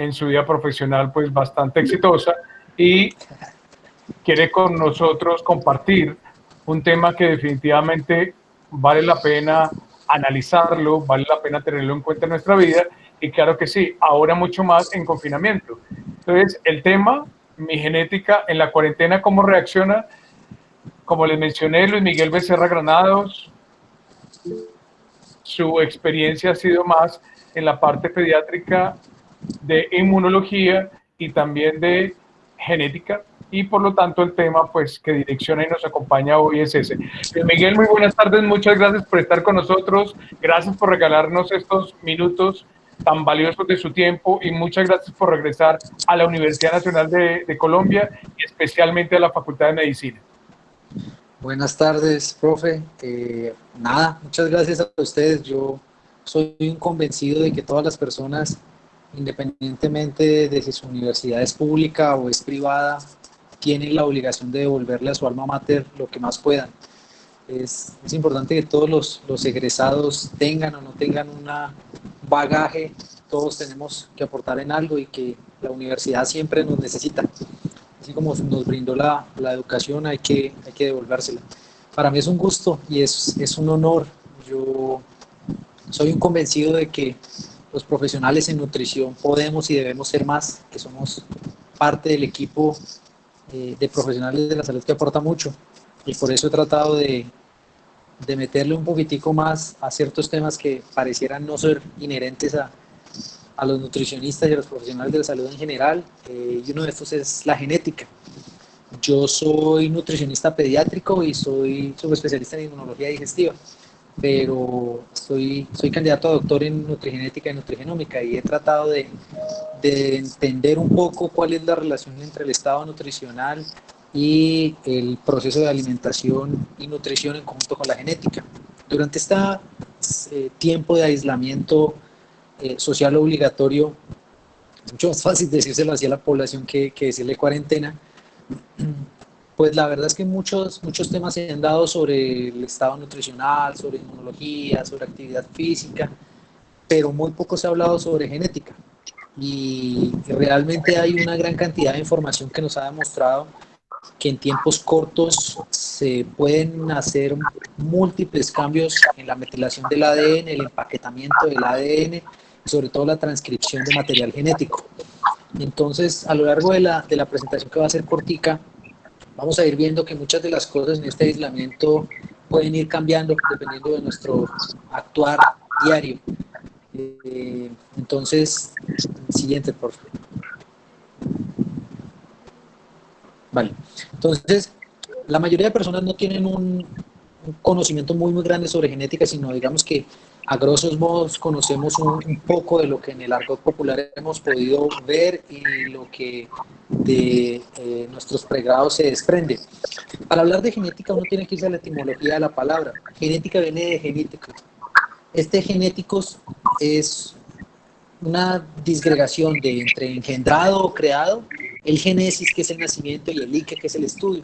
en su vida profesional pues bastante exitosa y quiere con nosotros compartir un tema que definitivamente vale la pena analizarlo, vale la pena tenerlo en cuenta en nuestra vida y claro que sí, ahora mucho más en confinamiento. Entonces, el tema, mi genética en la cuarentena, ¿cómo reacciona? Como les mencioné, Luis Miguel Becerra Granados, su experiencia ha sido más en la parte pediátrica de inmunología y también de genética, y por lo tanto el tema pues que direcciona y nos acompaña hoy es ese. Miguel, muy buenas tardes, muchas gracias por estar con nosotros, gracias por regalarnos estos minutos tan valiosos de su tiempo y muchas gracias por regresar a la Universidad Nacional de Colombia y especialmente a la Facultad de Medicina. Buenas tardes, profe. Nada, muchas gracias a ustedes. Yo soy un convencido de que todas las personas, independientemente de si su universidad es pública o es privada, tienen la obligación de devolverle a su alma mater lo que más puedan. Es importante que todos los egresados tengan o no tengan un bagaje, todos tenemos que aportar en algo y que la universidad siempre nos necesita. Así como nos brindó la educación, hay que devolvérsela. Para mí es un gusto y es un honor. Yo soy un convencido de que los profesionales en nutrición podemos y debemos ser más, que somos parte del equipo de profesionales de la salud que aporta mucho. Y por eso he tratado de meterle un poquitico más a ciertos temas que parecieran no ser inherentes a los nutricionistas y a los profesionales de la salud en general, y uno de estos es la genética. Yo soy nutricionista pediátrico y soy subespecialista en inmunología digestiva, pero soy candidato a doctor en nutrigenética y nutrigenómica y he tratado de entender un poco cuál es la relación entre el estado nutricional y el proceso de alimentación y nutrición en conjunto con la genética. Durante este tiempo de aislamiento social obligatorio, es mucho más fácil decírselo hacia la población que decirle cuarentena, pues la verdad es que muchos temas se han dado sobre el estado nutricional, sobre inmunología, sobre actividad física, pero muy poco se ha hablado sobre genética. Y realmente hay una gran cantidad de información que nos ha demostrado que en tiempos cortos se pueden hacer múltiples cambios en la metilación del ADN, el empaquetamiento del ADN y sobre todo la transcripción de material genético. Entonces, a lo largo de la presentación, que va a ser cortica, vamos a ir viendo que muchas de las cosas en este aislamiento pueden ir cambiando dependiendo de nuestro actuar diario. Entonces, siguiente, por favor. Vale. Entonces, la mayoría de personas no tienen un conocimiento muy grande sobre genética, sino digamos que a grosos modos conocemos un poco de lo que en el argot popular hemos podido ver y lo que de nuestros pregrados se desprende. Para hablar de genética uno tiene que irse a la etimología de la palabra. Genética viene de genética. Este genéticos es una disgregación de entre engendrado o creado, el génesis, que es el nacimiento, y el ike, que es el estudio.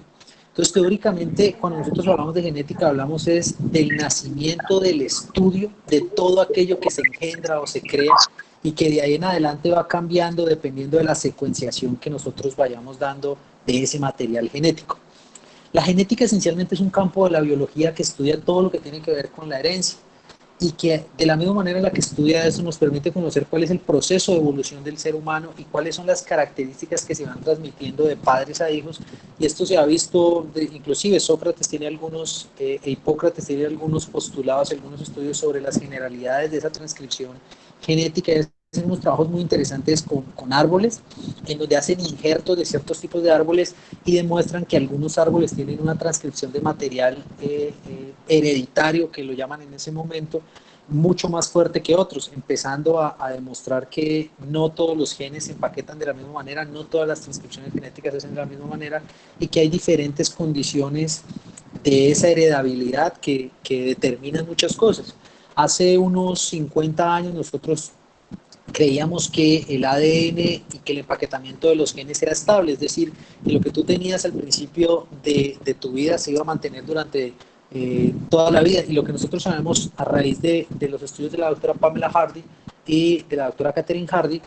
Entonces, teóricamente, cuando nosotros hablamos de genética, hablamos es del nacimiento, del estudio, de todo aquello que se engendra o se crea y que de ahí en adelante va cambiando dependiendo de la secuenciación que nosotros vayamos dando de ese material genético. La genética esencialmente es un campo de la biología que estudia todo lo que tiene que ver con la herencia y que de la misma manera en la que estudia eso nos permite conocer cuál es el proceso de evolución del ser humano y cuáles son las características que se van transmitiendo de padres a hijos, y esto se ha visto, inclusive Sócrates tiene algunos, Hipócrates tiene algunos postulados, algunos estudios sobre las generalidades de esa transcripción genética. Hacen unos trabajos muy interesantes con árboles, en donde hacen injertos de ciertos tipos de árboles y demuestran que algunos árboles tienen una transcripción de material hereditario, que lo llaman en ese momento, mucho más fuerte que otros, empezando a demostrar que no todos los genes se empaquetan de la misma manera, no todas las transcripciones genéticas se hacen de la misma manera y que hay diferentes condiciones de esa heredabilidad que determinan muchas cosas. Hace unos 50 años nosotros creíamos que el ADN y que el empaquetamiento de los genes era estable, es decir, que lo que tú tenías al principio de tu vida se iba a mantener durante toda la vida, y lo que nosotros sabemos a raíz de los estudios de la doctora Pamela Hardy y de la doctora Catherine Hardy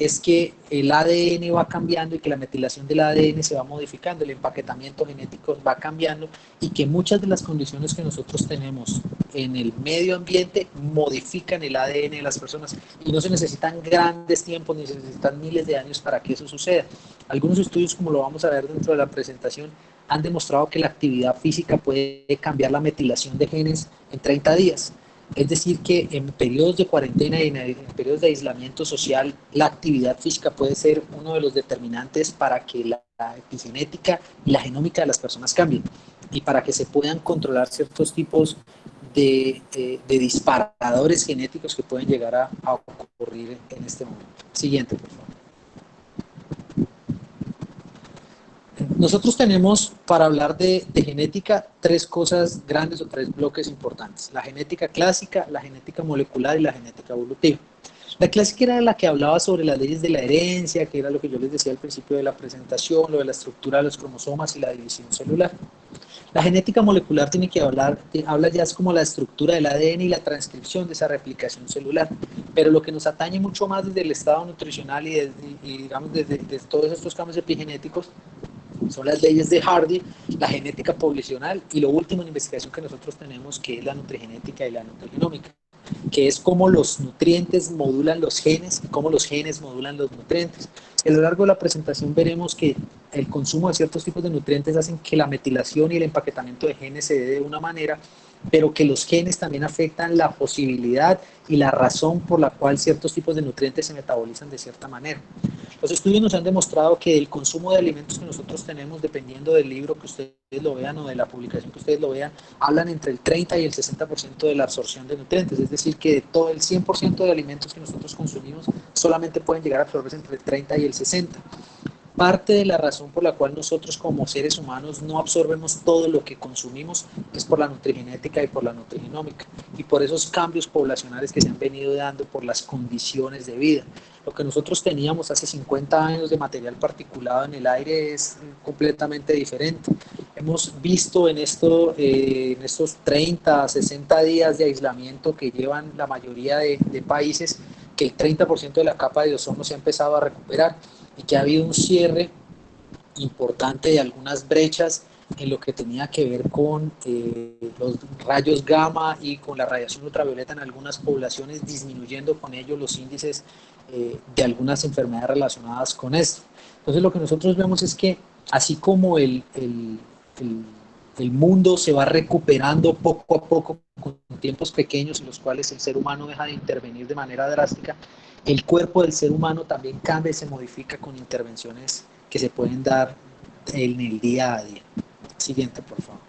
es que el ADN va cambiando y que la metilación del ADN se va modificando, el empaquetamiento genético va cambiando y que muchas de las condiciones que nosotros tenemos en el medio ambiente modifican el ADN de las personas y no se necesitan grandes tiempos ni se necesitan miles de años para que eso suceda. Algunos estudios, como lo vamos a ver dentro de la presentación, han demostrado que la actividad física puede cambiar la metilación de genes en 30 días. Es decir, que en periodos de cuarentena y en periodos de aislamiento social, la actividad física puede ser uno de los determinantes para que la epigenética y la genómica de las personas cambien y para que se puedan controlar ciertos tipos de disparadores genéticos que pueden llegar a ocurrir en este momento. Siguiente, por favor. Nosotros tenemos, para hablar de genética, tres cosas grandes o tres bloques importantes. La genética clásica, la genética molecular y la genética evolutiva. La clásica era la que hablaba sobre las leyes de la herencia, que era lo que yo les decía al principio de la presentación, lo de la estructura de los cromosomas y la división celular. La genética molecular tiene que habla ya es como la estructura del ADN y la transcripción de esa replicación celular, pero lo que nos atañe mucho más desde el estado nutricional y digamos desde todos estos cambios epigenéticos son las leyes de Hardy, la genética poblacional y lo último en investigación que nosotros tenemos, que es la nutrigenética y la nutrigenómica, que es cómo los nutrientes modulan los genes y cómo los genes modulan los nutrientes. A lo largo de la presentación veremos que el consumo de ciertos tipos de nutrientes hacen que la metilación y el empaquetamiento de genes se dé de una manera, pero que los genes también afectan la posibilidad y la razón por la cual ciertos tipos de nutrientes se metabolizan de cierta manera. Los estudios nos han demostrado que el consumo de alimentos que nosotros tenemos, dependiendo del libro que ustedes lo vean o de la publicación que ustedes lo vean, hablan entre el 30 y el 60% de la absorción de nutrientes, es decir, que de todo el 100% de alimentos que nosotros consumimos solamente pueden llegar a absorberse entre el 30 y el 60%. Parte de la razón por la cual nosotros como seres humanos no absorbemos todo lo que consumimos es por la nutrigenética y por la nutrigenómica y por esos cambios poblacionales que se han venido dando por las condiciones de vida. Lo que nosotros teníamos hace 50 años de material particulado en el aire es completamente diferente. Hemos visto en estos 30, 60 días de aislamiento que llevan la mayoría de países que el 30% de la capa de ozono se ha empezado a recuperar y que ha habido un cierre importante de algunas brechas en lo que tenía que ver con los rayos gamma y con la radiación ultravioleta en algunas poblaciones, disminuyendo con ello los índices de algunas enfermedades relacionadas con esto. Entonces lo que nosotros vemos es que así como el mundo se va recuperando poco a poco con tiempos pequeños en los cuales el ser humano deja de intervenir de manera drástica, el cuerpo del ser humano también cambia y se modifica con intervenciones que se pueden dar en el día a día. Siguiente, por favor.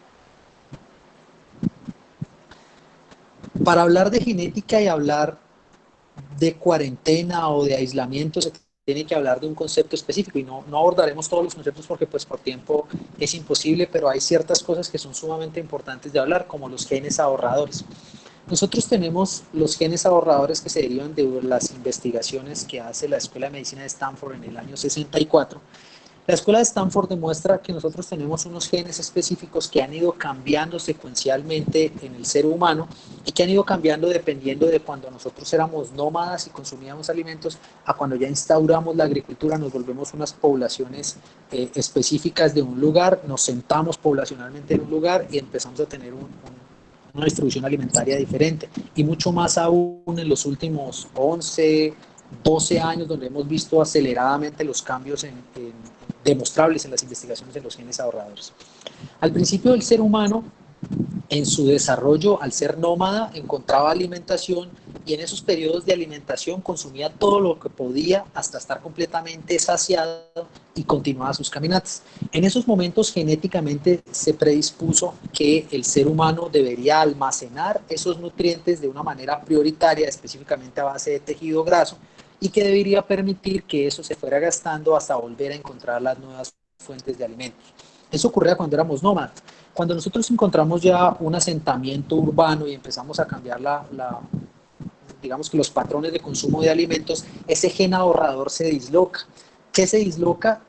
Para hablar de genética y hablar de cuarentena o de aislamiento se tiene que hablar de un concepto específico y no abordaremos todos los conceptos porque pues por tiempo es imposible, pero hay ciertas cosas que son sumamente importantes de hablar, como los genes ahorradores. Nosotros tenemos los genes ahorradores que se derivan de las investigaciones que hace la Escuela de Medicina de Stanford en el año 64. La Escuela de Stanford demuestra que nosotros tenemos unos genes específicos que han ido cambiando secuencialmente en el ser humano y que han ido cambiando dependiendo de cuando nosotros éramos nómadas y consumíamos alimentos a cuando ya instauramos la agricultura, nos volvemos unas poblaciones específicas de un lugar, nos sentamos poblacionalmente en un lugar y empezamos a tener una distribución alimentaria diferente y mucho más aún en los últimos 11, 12 años donde hemos visto aceleradamente los cambios demostrables en las investigaciones de los genes ahorradores. Al principio el ser humano en su desarrollo, al ser nómada, encontraba alimentación y en esos periodos de alimentación consumía todo lo que podía hasta estar completamente saciado y continuaba sus caminatas. En esos momentos genéticamente se predispuso que el ser humano debería almacenar esos nutrientes de una manera prioritaria, específicamente a base de tejido graso, y que debería permitir que eso se fuera gastando hasta volver a encontrar las nuevas fuentes de alimentos. Eso ocurría cuando éramos nómadas. Cuando nosotros encontramos ya un asentamiento urbano y empezamos a cambiar digamos que los patrones de consumo de alimentos, ese gen ahorrador se disloca. ¿Qué se disloca?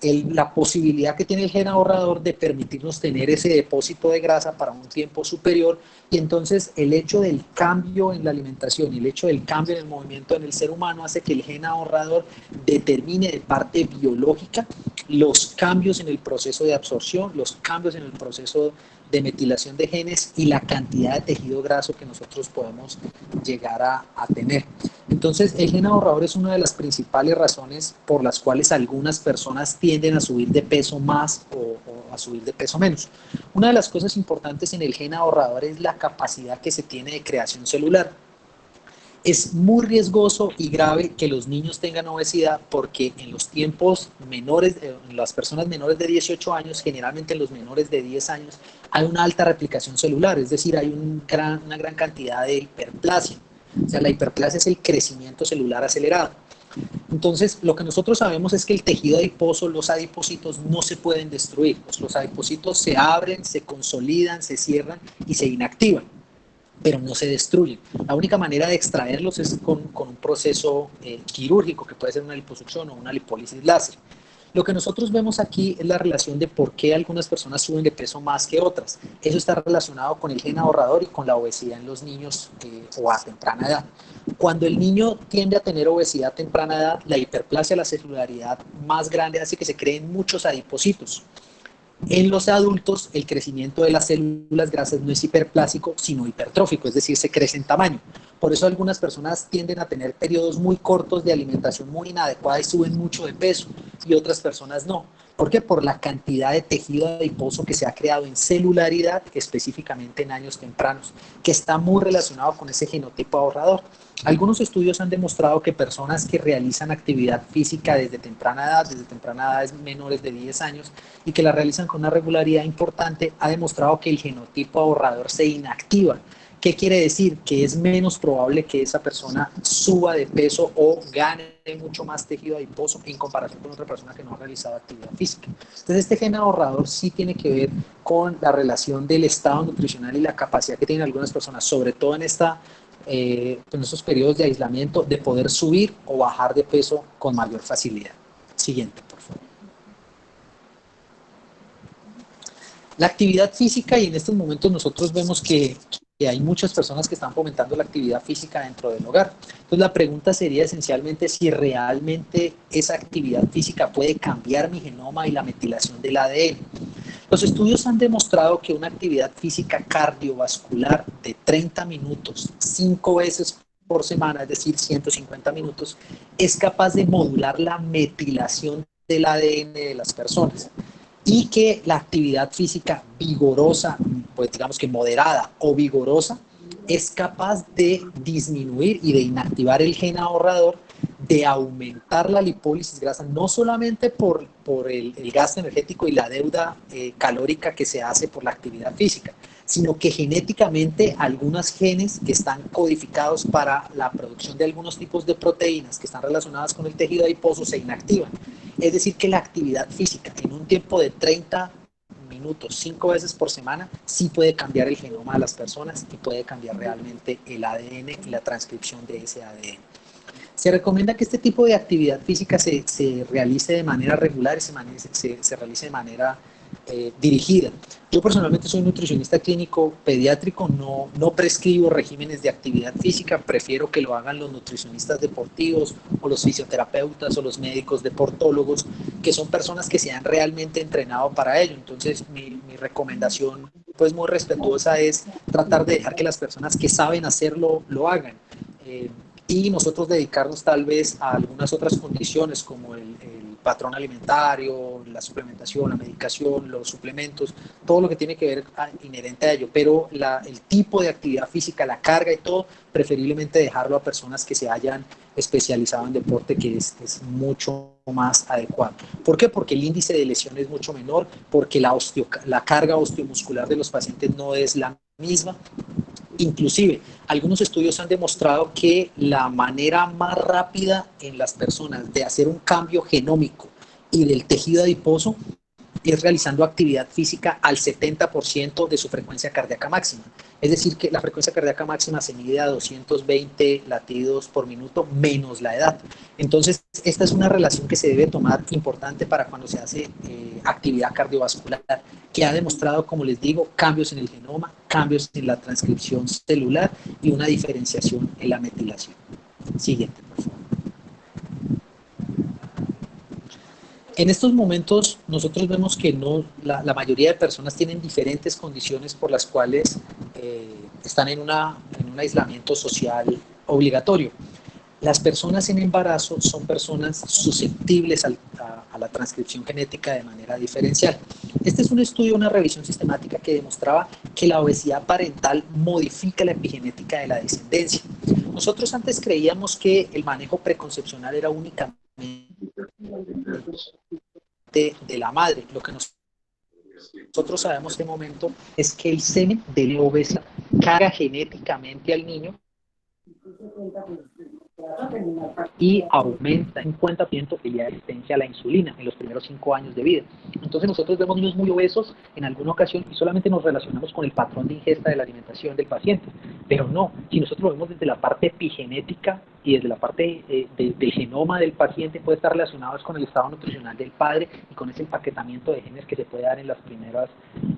la posibilidad que tiene el gen ahorrador de permitirnos tener ese depósito de grasa para un tiempo superior, y entonces el hecho del cambio en la alimentación y el hecho del cambio en el movimiento en el ser humano hace que el gen ahorrador determine de parte biológica los cambios en el proceso de absorción, los cambios en el proceso de metilación de genes y la cantidad de tejido graso que nosotros podemos llegar a tener. Entonces, el gen ahorrador es una de las principales razones por las cuales algunas personas tienden a subir de peso más o a subir de peso menos. Una de las cosas importantes en el gen ahorrador es la capacidad que se tiene de creación celular. Es muy riesgoso y grave que los niños tengan obesidad porque en los tiempos menores, en las personas menores de 18 años, generalmente en los menores de 10 años, hay una alta replicación celular, es decir, hay una gran cantidad de hiperplasia. O sea, la hiperplasia es el crecimiento celular acelerado. Entonces, lo que nosotros sabemos es que el tejido adiposo, los adipocitos no se pueden destruir. Los adipocitos se abren, se consolidan, se cierran y se inactivan, pero no se destruyen. La única manera de extraerlos es con un proceso quirúrgico, que puede ser una liposucción o una lipólisis láser. Lo que nosotros vemos aquí es la relación de por qué algunas personas suben de peso más que otras. Eso está relacionado con el gen ahorrador y con la obesidad en los niños o a temprana edad. Cuando el niño tiende a tener obesidad a temprana edad, la hiperplasia, la celularidad más grande hace que se creen muchos adipocitos. En los adultos, el crecimiento de las células grasas no es hiperplásico, sino hipertrófico, es decir, se crece en tamaño. Por eso algunas personas tienden a tener periodos muy cortos de alimentación muy inadecuada y suben mucho de peso, y otras personas no. ¿Por qué? Por la cantidad de tejido adiposo que se ha creado en celularidad, específicamente en años tempranos, que está muy relacionado con ese genotipo ahorrador. Algunos estudios han demostrado que personas que realizan actividad física desde temprana edades menores de 10 años, y que la realizan con una regularidad importante, ha demostrado que el genotipo ahorrador se inactiva. ¿Qué quiere decir? Que es menos probable que esa persona suba de peso o gane mucho más tejido adiposo en comparación con otra persona que no ha realizado actividad física. Entonces, este gen ahorrador sí tiene que ver con la relación del estado nutricional y la capacidad que tienen algunas personas, sobre todo en estos periodos de aislamiento, de poder subir o bajar de peso con mayor facilidad. Siguiente, por favor. La actividad física, y en estos momentos nosotros vemos que hay muchas personas que están fomentando la actividad física dentro del hogar. Entonces la pregunta sería esencialmente si realmente esa actividad física puede cambiar mi genoma y la metilación del ADN. Los estudios han demostrado que una actividad física cardiovascular de 30 minutos, 5 veces por semana, es decir, 150 minutos, es capaz de modular la metilación del ADN de las personas, y que la actividad física vigorosa, pues digamos que moderada o vigorosa, es capaz de disminuir y de inactivar el gen ahorrador, de aumentar la lipólisis grasa, no solamente por el gasto energético y la deuda calórica que se hace por la actividad física, sino que genéticamente algunos genes que están codificados para la producción de algunos tipos de proteínas que están relacionadas con el tejido adiposo se inactivan. Es decir, que la actividad física en un tiempo de 30 minutos, 5 veces por semana, sí puede cambiar el genoma de las personas y puede cambiar realmente el ADN y la transcripción de ese ADN. Se recomienda que este tipo de actividad física se realice de manera regular y se realice de manera dirigida. Yo personalmente soy nutricionista clínico pediátrico, no prescribo regímenes de actividad física, prefiero que lo hagan los nutricionistas deportivos o los fisioterapeutas o los médicos deportólogos, que son personas que se han realmente entrenado para ello. Entonces mi recomendación, pues muy respetuosa, es tratar de dejar que las personas que saben hacerlo lo hagan. Y nosotros dedicarnos tal vez a algunas otras condiciones como el patrón alimentario, la suplementación, la medicación, los suplementos, todo lo que tiene que ver inherente a ello, pero el tipo de actividad física, la carga y todo, preferiblemente dejarlo a personas que se hayan especializado en deporte, que es mucho más adecuado. ¿Por qué? Porque el índice de lesión es mucho menor, porque la carga osteomuscular de los pacientes no es la misma. Inclusive, algunos estudios han demostrado que la manera más rápida en las personas de hacer un cambio genómico y del tejido adiposo es realizando actividad física al 70% de su frecuencia cardíaca máxima. Es decir, que la frecuencia cardíaca máxima se mide a 220 latidos por minuto menos la edad. Entonces, esta es una relación que se debe tomar importante para cuando se hace actividad cardiovascular, que ha demostrado, como les digo, cambios en el genoma, cambios en la transcripción celular y una diferenciación en la metilación. Siguiente, por favor. En estos momentos nosotros vemos que la mayoría de personas tienen diferentes condiciones por las cuales están en un aislamiento social obligatorio. Las personas en embarazo son personas susceptibles a la transcripción genética de manera diferencial. Este es un estudio, una revisión sistemática que demostraba que la obesidad parental modifica la epigenética de la descendencia. Nosotros antes creíamos que el manejo preconcepcional era únicamente de la madre. Lo que nosotros sabemos en este momento es que el semen de la obesidad carga genéticamente al niño y aumenta en 50% la resistencia a la insulina en los primeros 5 años de vida. Entonces nosotros vemos niños muy obesos en alguna ocasión y solamente nos relacionamos con el patrón de ingesta de la alimentación del paciente, pero no, si nosotros lo vemos desde la parte epigenética y desde la parte del genoma del paciente, puede estar relacionado con el estado nutricional del padre y con ese empaquetamiento de genes que se puede dar en los primeros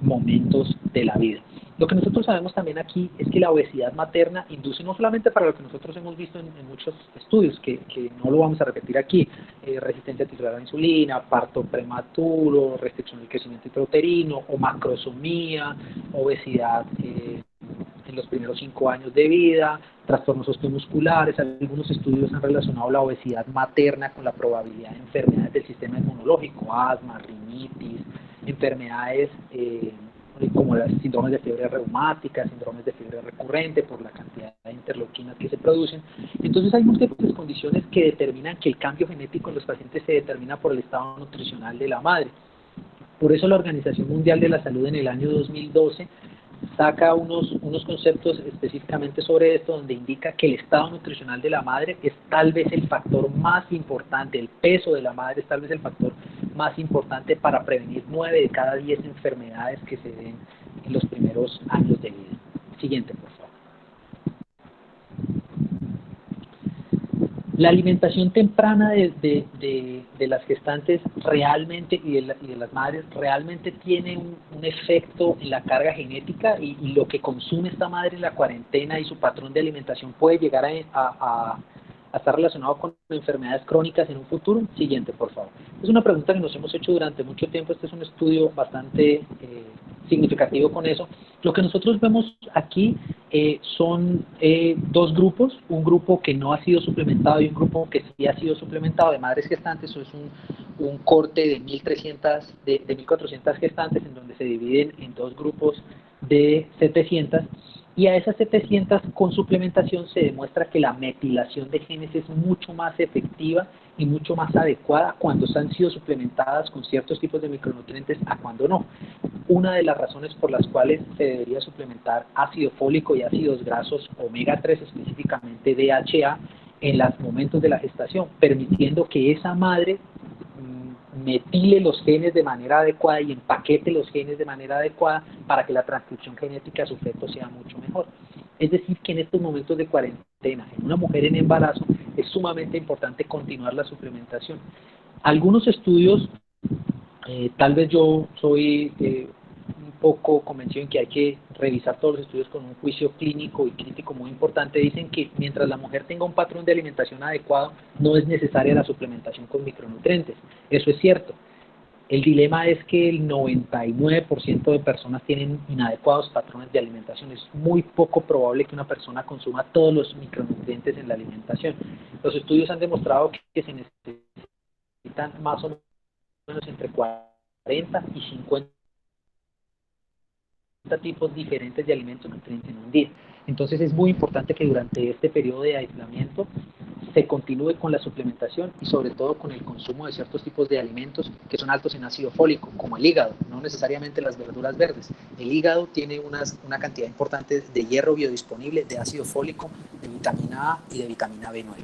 momentos de la vida. Lo que nosotros sabemos también aquí es que la obesidad materna induce, no solamente para lo que nosotros hemos visto en muchos estudios, que no lo vamos a repetir aquí, resistencia tisular a la insulina, parto prematuro, restricción del crecimiento intrauterino, o macrosomía, obesidad en los primeros 5 años de vida, trastornos osteomusculares. Algunos estudios han relacionado la obesidad materna con la probabilidad de enfermedades del sistema inmunológico, asma, rinitis, enfermedades como los síndromes de fiebre reumática, síndromes de fiebre recurrente por la cantidad de interleuquinas que se producen. Entonces hay múltiples condiciones que determinan que el cambio genético en los pacientes se determina por el estado nutricional de la madre. Por eso la Organización Mundial de la Salud en el año 2012 saca unos conceptos específicamente sobre esto, donde indica que el estado nutricional de la madre es tal vez el factor más importante, el peso de la madre es tal vez el factor más importante para prevenir 9 de cada 10 enfermedades que se den en los primeros años de vida. Siguiente, por favor. La alimentación temprana de las gestantes realmente y de las madres realmente tiene un efecto en la carga genética y lo que consume esta madre en la cuarentena y su patrón de alimentación puede llegar a estar relacionado con enfermedades crónicas en un futuro. Siguiente, por favor. Es una pregunta que nos hemos hecho durante mucho tiempo. Este es un estudio bastante significativo con eso. Lo que nosotros vemos aquí son dos grupos, un grupo que no ha sido suplementado y un grupo que sí ha sido suplementado de madres gestantes. Eso es un corte de 1.400 gestantes en donde se dividen en dos grupos de 700. Y a esas 700 con suplementación se demuestra que la metilación de genes es mucho más efectiva y mucho más adecuada cuando han sido suplementadas con ciertos tipos de micronutrientes a cuando no. Una de las razones por las cuales se debería suplementar ácido fólico y ácidos grasos omega 3, específicamente DHA, en los momentos de la gestación, permitiendo que esa madre metile los genes de manera adecuada y empaquete los genes de manera adecuada para que la transcripción genética de su feto sea mucho mejor. Es decir, que en estos momentos de cuarentena, en una mujer en embarazo, es sumamente importante continuar la suplementación. Algunos estudios, tal vez yo soy un poco convencido en que hay que revisar todos los estudios con un juicio clínico y crítico muy importante, dicen que mientras la mujer tenga un patrón de alimentación adecuado, no es necesaria la suplementación con micronutrientes. Eso es cierto. El dilema es que el 99% de personas tienen inadecuados patrones de alimentación. Es muy poco probable que una persona consuma todos los micronutrientes en la alimentación. Los estudios han demostrado que se necesitan más o menos entre 40 y 50 tipos diferentes de alimentos y nutrientes en un día. Entonces es muy importante que durante este periodo de aislamiento se continúe con la suplementación y sobre todo con el consumo de ciertos tipos de alimentos que son altos en ácido fólico, como el hígado, no necesariamente las verduras verdes. El hígado tiene una cantidad importante de hierro biodisponible, de ácido fólico, de vitamina A y de vitamina B9.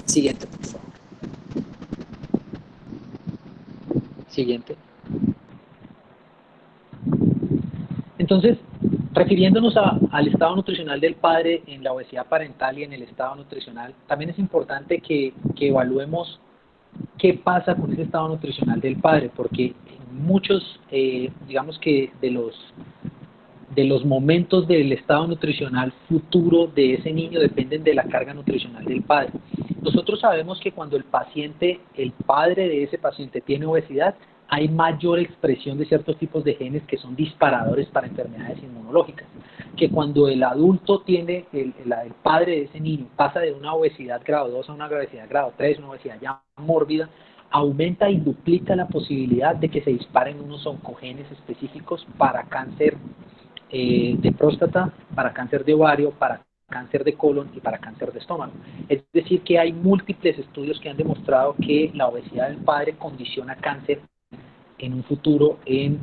Siguiente, por favor. Siguiente. Entonces, refiriéndonos al estado nutricional del padre en la obesidad parental y en el estado nutricional, también es importante que evaluemos qué pasa con ese estado nutricional del padre, porque muchos, digamos que de los momentos del estado nutricional futuro de ese niño dependen de la carga nutricional del padre. Nosotros sabemos que cuando el padre de ese paciente tiene obesidad, hay mayor expresión de ciertos tipos de genes que son disparadores para enfermedades inmunológicas. Que cuando el adulto tiene, el padre de ese niño pasa de una obesidad grado 2 a una obesidad grado 3, una obesidad ya mórbida, aumenta y duplica la posibilidad de que se disparen unos oncogenes específicos para cáncer de próstata, para cáncer de ovario, para cáncer de colon y para cáncer de estómago. Es decir, que hay múltiples estudios que han demostrado que la obesidad del padre condiciona cáncer en un futuro en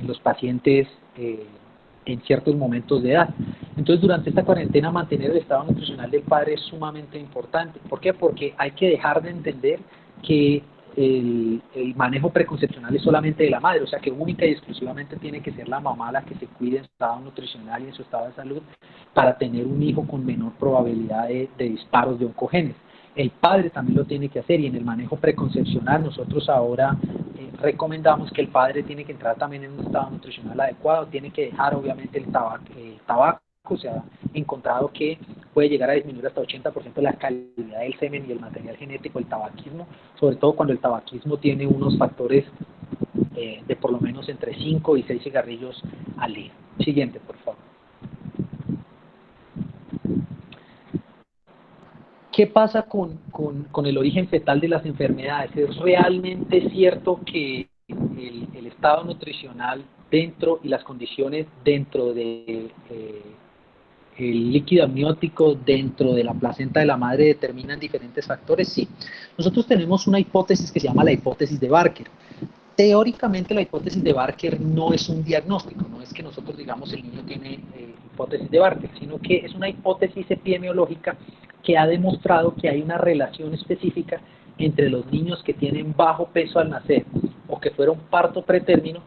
los pacientes en ciertos momentos de edad. Entonces, durante esta cuarentena, mantener el estado nutricional del padre es sumamente importante. ¿Por qué? Porque hay que dejar de entender que el manejo preconcepcional es solamente de la madre, o sea que única y exclusivamente tiene que ser la mamá la que se cuide en su estado nutricional y en su estado de salud para tener un hijo con menor probabilidad de disparos de oncogenes. El padre también lo tiene que hacer, y en el manejo preconcepcional nosotros ahora recomendamos que el padre tiene que entrar también en un estado nutricional adecuado, tiene que dejar obviamente el tabaco. Se ha encontrado que puede llegar a disminuir hasta 80% la calidad del semen y el material genético del tabaquismo, sobre todo cuando el tabaquismo tiene unos factores de por lo menos entre 5 y 6 cigarrillos al día. Siguiente, por favor. ¿Qué pasa con el origen fetal de las enfermedades? ¿Es realmente cierto que el estado nutricional dentro y las condiciones dentro de el líquido amniótico dentro de la placenta de la madre determinan diferentes factores? Sí. Nosotros tenemos una hipótesis que se llama la hipótesis de Barker. Teóricamente la hipótesis de Barker no es un diagnóstico, no es que nosotros digamos el niño tiene hipótesis de Barker, sino que es una hipótesis epidemiológica que ha demostrado que hay una relación específica entre los niños que tienen bajo peso al nacer o que fueron parto pretérmino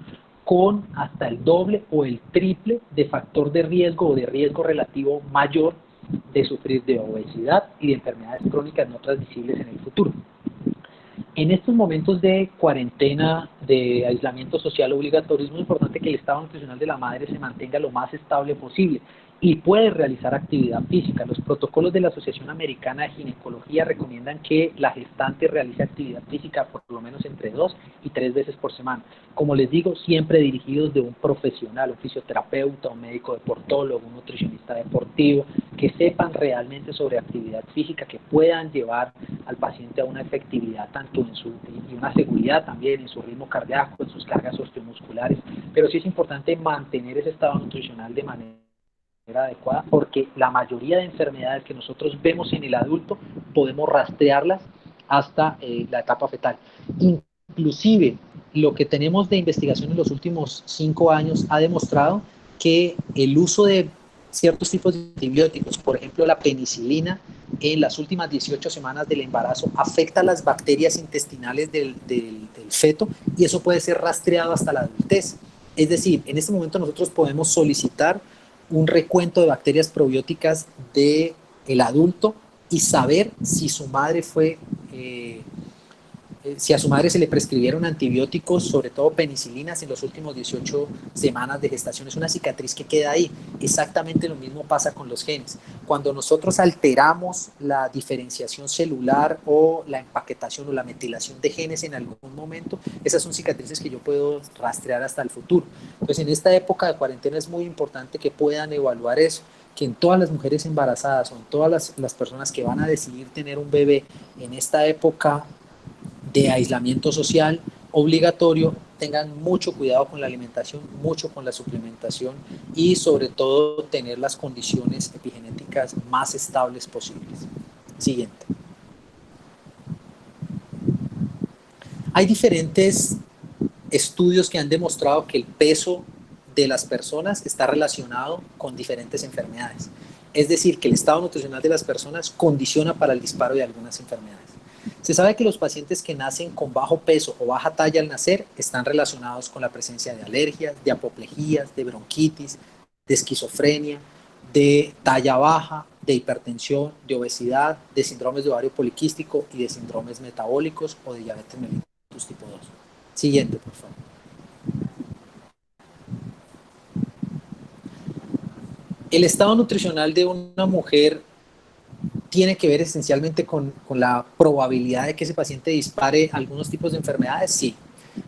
con hasta el doble o el triple de factor de riesgo o de riesgo relativo mayor de sufrir de obesidad y de enfermedades crónicas no transmisibles en el futuro. En estos momentos de cuarentena, de aislamiento social obligatorio, es muy importante que el estado nutricional de la madre se mantenga lo más estable posible y puede realizar actividad física. Los protocolos de la Asociación Americana de Ginecología recomiendan que la gestante realice actividad física por lo menos entre 2 y 3 veces por semana. Como les digo, siempre dirigidos de un profesional, un fisioterapeuta, un médico deportólogo, un nutricionista deportivo, que sepan realmente sobre actividad física, que puedan llevar al paciente a una efectividad tanto y una seguridad también en su ritmo cardíaco, en sus cargas osteomusculares. Pero sí es importante mantener ese estado nutricional de manera adecuada, porque la mayoría de enfermedades que nosotros vemos en el adulto podemos rastrearlas hasta la etapa fetal. Inclusive lo que tenemos de investigación en los últimos 5 años ha demostrado que el uso de ciertos tipos de antibióticos, por ejemplo la penicilina, en las últimas 18 semanas del embarazo afecta a las bacterias intestinales del feto, y eso puede ser rastreado hasta la adultez. Es decir, en este momento nosotros podemos solicitar un recuento de bacterias probióticas del adulto y saber si su madre si a su madre se le prescribieron antibióticos, sobre todo penicilinas, en los últimos 18 semanas de gestación. Es una cicatriz que queda ahí. Exactamente lo mismo pasa con los genes. Cuando nosotros alteramos la diferenciación celular o la empaquetación o la metilación de genes en algún momento, esas son cicatrices que yo puedo rastrear hasta el futuro. Entonces, en esta época de cuarentena es muy importante que puedan evaluar eso, que en todas las mujeres embarazadas o en todas las personas que van a decidir tener un bebé en esta época de aislamiento social obligatorio, tengan mucho cuidado con la alimentación, mucho con la suplementación y sobre todo tener las condiciones epigenéticas más estables posibles. Siguiente. Hay diferentes estudios que han demostrado que el peso de las personas está relacionado con diferentes enfermedades. Es decir, que el estado nutricional de las personas condiciona para el disparo de algunas enfermedades. Se sabe que los pacientes que nacen con bajo peso o baja talla al nacer están relacionados con la presencia de alergias, de apoplejías, de bronquitis, de esquizofrenia, de talla baja, de hipertensión, de obesidad, de síndromes de ovario poliquístico y de síndromes metabólicos o de diabetes mellitus tipo 2. Siguiente, por favor. El estado nutricional de una mujer tiene que ver esencialmente con la probabilidad de que ese paciente dispare algunos tipos de enfermedades, sí.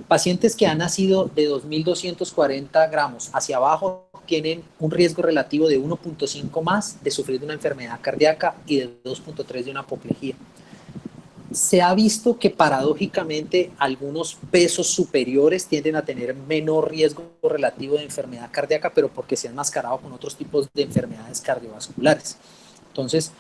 Pacientes que han nacido de 2.240 gramos hacia abajo tienen un riesgo relativo de 1.5 más de sufrir de una enfermedad cardíaca y de 2.3 de una apoplejía. Se ha visto que paradójicamente algunos pesos superiores tienden a tener menor riesgo relativo de enfermedad cardíaca, pero porque se han enmascarado con otros tipos de enfermedades cardiovasculares. Entonces,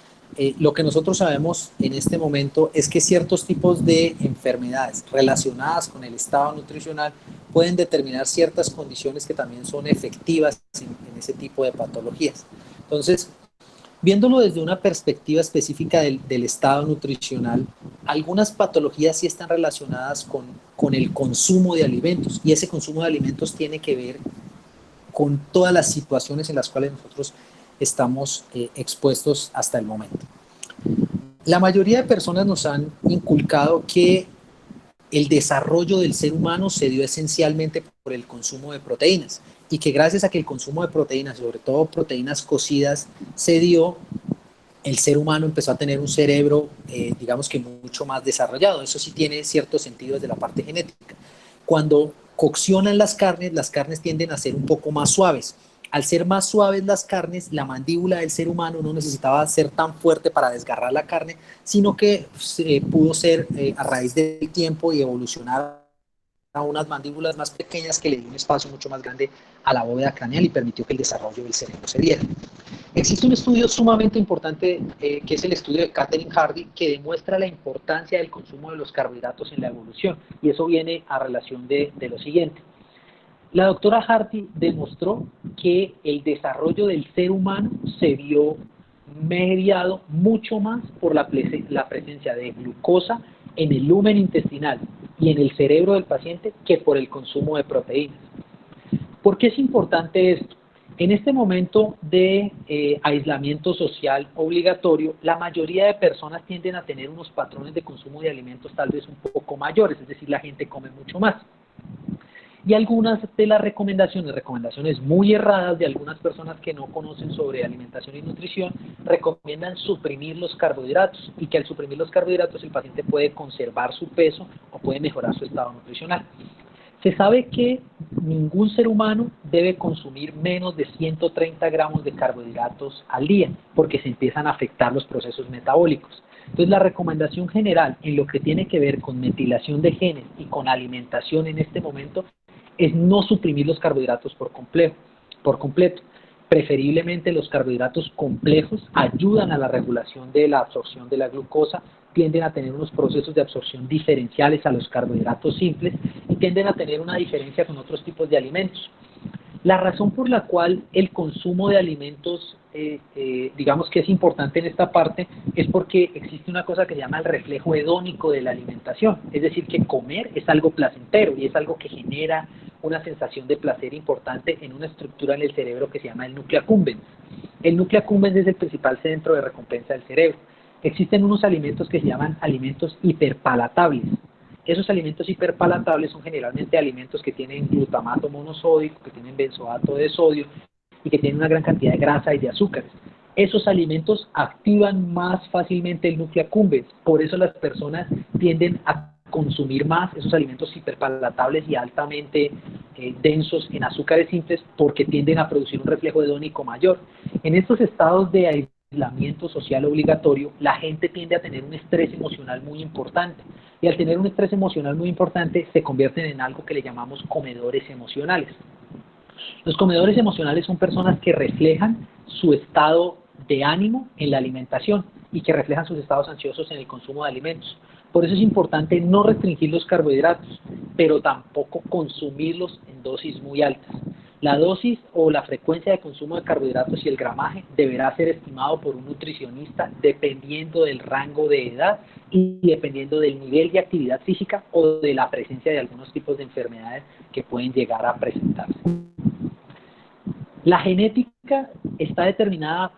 lo que nosotros sabemos en este momento es que ciertos tipos de enfermedades relacionadas con el estado nutricional pueden determinar ciertas condiciones que también son efectivas en ese tipo de patologías. Entonces, viéndolo desde una perspectiva específica del estado nutricional, algunas patologías sí están relacionadas con el consumo de alimentos, y ese consumo de alimentos tiene que ver con todas las situaciones en las cuales nosotros estamos expuestos hasta el momento. La mayoría de personas nos han inculcado que el desarrollo del ser humano se dio esencialmente por el consumo de proteínas, y que gracias a que el consumo de proteínas, sobre todo proteínas cocidas, se dio, el ser humano empezó a tener un cerebro, digamos que mucho más desarrollado. Eso sí tiene cierto sentido desde la parte genética. Cuando coccionan las carnes tienden a ser un poco más suaves. Al ser más suaves las carnes, la mandíbula del ser humano no necesitaba ser tan fuerte para desgarrar la carne, sino que pudo ser a raíz del tiempo y evolucionar a unas mandíbulas más pequeñas que le dio un espacio mucho más grande a la bóveda craneal y permitió que el desarrollo del cerebro se diera. Existe un estudio sumamente importante que es el estudio de Catherine Hardy, que demuestra la importancia del consumo de los carbohidratos en la evolución, y eso viene a relación de lo siguiente. La doctora Hardy demostró que el desarrollo del ser humano se vio mediado mucho más por la presencia de glucosa en el lumen intestinal y en el cerebro del paciente que por el consumo de proteínas. ¿Por qué es importante esto? En este momento de aislamiento social obligatorio, la mayoría de personas tienden a tener unos patrones de consumo de alimentos tal vez un poco mayores, es decir, la gente come mucho más. Y algunas de las recomendaciones muy erradas de algunas personas que no conocen sobre alimentación y nutrición, recomiendan suprimir los carbohidratos, y que al suprimir los carbohidratos el paciente puede conservar su peso o puede mejorar su estado nutricional. Se sabe que ningún ser humano debe consumir menos de 130 gramos de carbohidratos al día, porque se empiezan a afectar los procesos metabólicos. Entonces, la recomendación general en lo que tiene que ver con metilación de genes y con alimentación en este momento es no suprimir los carbohidratos por completo. Preferiblemente los carbohidratos complejos ayudan a la regulación de la absorción de la glucosa, tienden a tener unos procesos de absorción diferenciales a los carbohidratos simples y tienden a tener una diferencia con otros tipos de alimentos. La razón por la cual el consumo de alimentos, digamos que es importante en esta parte, es porque existe una cosa que se llama el reflejo hedónico de la alimentación. Es decir, que comer es algo placentero y es algo que genera una sensación de placer importante en una estructura en el cerebro que se llama el núcleo accumbens. El núcleo accumbens es el principal centro de recompensa del cerebro. Existen unos alimentos que se llaman alimentos hiperpalatables. Esos alimentos hiperpalatables son generalmente alimentos que tienen glutamato monosódico, que tienen benzoato de sodio y que tienen una gran cantidad de grasa y de azúcares. Esos alimentos activan más fácilmente el núcleo accumbens, por eso las personas tienden a consumir más esos alimentos hiperpalatables y altamente densos en azúcares simples, porque tienden a producir un reflejo hedónico mayor. En estos estados de aislamiento social obligatorio, la gente tiende a tener un estrés emocional muy importante, y al tener un estrés emocional muy importante se convierten en algo que le llamamos comedores emocionales. Los comedores emocionales son personas que reflejan su estado de ánimo en la alimentación y que reflejan sus estados ansiosos en el consumo de alimentos. Por eso es importante no restringir los carbohidratos, pero tampoco consumirlos en dosis muy altas. La dosis o la frecuencia de consumo de carbohidratos y el gramaje deberá ser estimado por un nutricionista dependiendo del rango de edad y dependiendo del nivel de actividad física o de la presencia de algunos tipos de enfermedades que pueden llegar a presentarse. La genética está determinada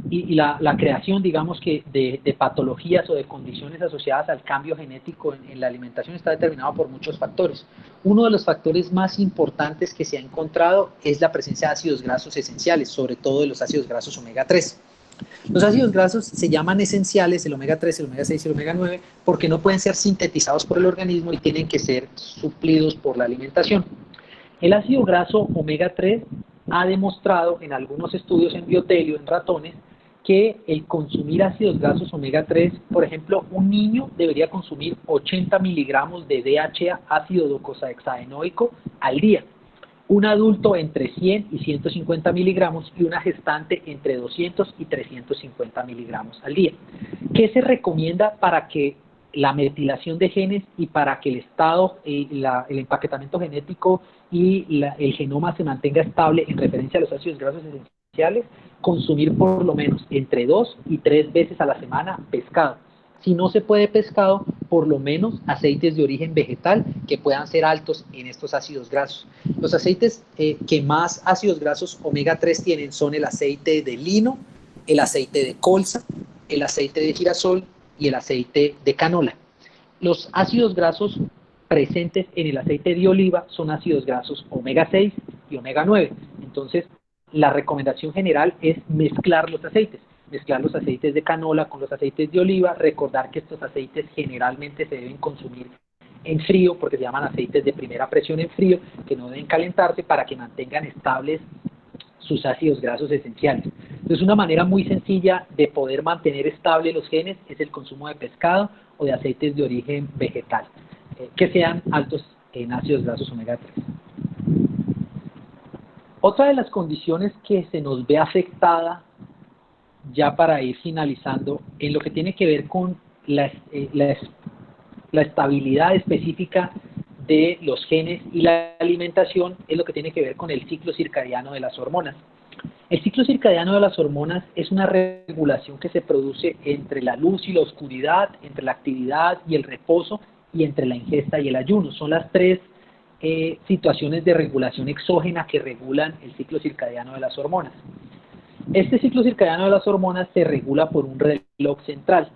y la creación, digamos que, de patologías o de condiciones asociadas al cambio genético en la alimentación está determinado por muchos factores. Uno de los factores más importantes que se ha encontrado es la presencia de ácidos grasos esenciales, sobre todo de los ácidos grasos omega 3. Los ácidos grasos se llaman esenciales, el omega 3, el omega 6 y el omega 9, porque no pueden ser sintetizados por el organismo y tienen que ser suplidos por la alimentación. El ácido graso omega 3 ha demostrado en algunos estudios en biotelio, en ratones, que el consumir ácidos grasos omega 3, por ejemplo, un niño debería consumir 80 miligramos de DHA, ácido docosahexaenoico, al día. Un adulto entre 100 y 150 miligramos y una gestante entre 200 y 350 miligramos al día. ¿Qué se recomienda para que la metilación de genes y para que el estado, el empaquetamiento genético y el genoma se mantenga estable en referencia a los ácidos grasos esenciales? Consumir por lo menos entre 2 y 3 veces a la semana pescado. Si no se puede pescado, por lo menos aceites de origen vegetal que puedan ser altos en estos ácidos grasos. Los aceites que más ácidos grasos omega 3 tienen son el aceite de lino, el aceite de colza, el aceite de girasol y el aceite de canola. Los ácidos grasos presentes en el aceite de oliva son ácidos grasos omega 6 y omega 9. Entonces, la recomendación general es mezclar los aceites de canola con los aceites de oliva, recordar que estos aceites generalmente se deben consumir en frío, porque se llaman aceites de primera presión en frío, que no deben calentarse para que mantengan estables sus ácidos grasos esenciales. Entonces, una manera muy sencilla de poder mantener estable los genes es el consumo de pescado o de aceites de origen vegetal, que sean altos en ácidos grasos omega 3. Otra de las condiciones que se nos ve afectada, ya para ir finalizando, en lo que tiene que ver con la estabilidad específica de los genes y la alimentación, es lo que tiene que ver con el ciclo circadiano de las hormonas. El ciclo circadiano de las hormonas es una regulación que se produce entre la luz y la oscuridad, entre la actividad y el reposo, y entre la ingesta y el ayuno. Son las tres situaciones de regulación exógena que regulan el ciclo circadiano de las hormonas. Este ciclo circadiano de las hormonas se regula por un reloj central.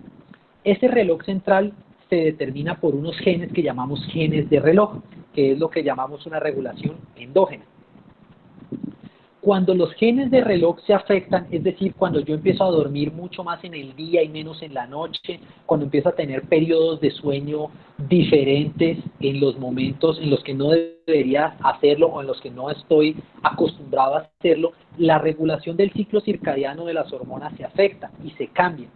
Ese reloj central se determina por unos genes que llamamos genes de reloj, que es lo que llamamos una regulación endógena. Cuando los genes de reloj se afectan, es decir, cuando yo empiezo a dormir mucho más en el día y menos en la noche, cuando empiezo a tener periodos de sueño diferentes en los momentos en los que no debería hacerlo o en los que no estoy acostumbrado a hacerlo, la regulación del ciclo circadiano de las hormonas se afecta y se cambia.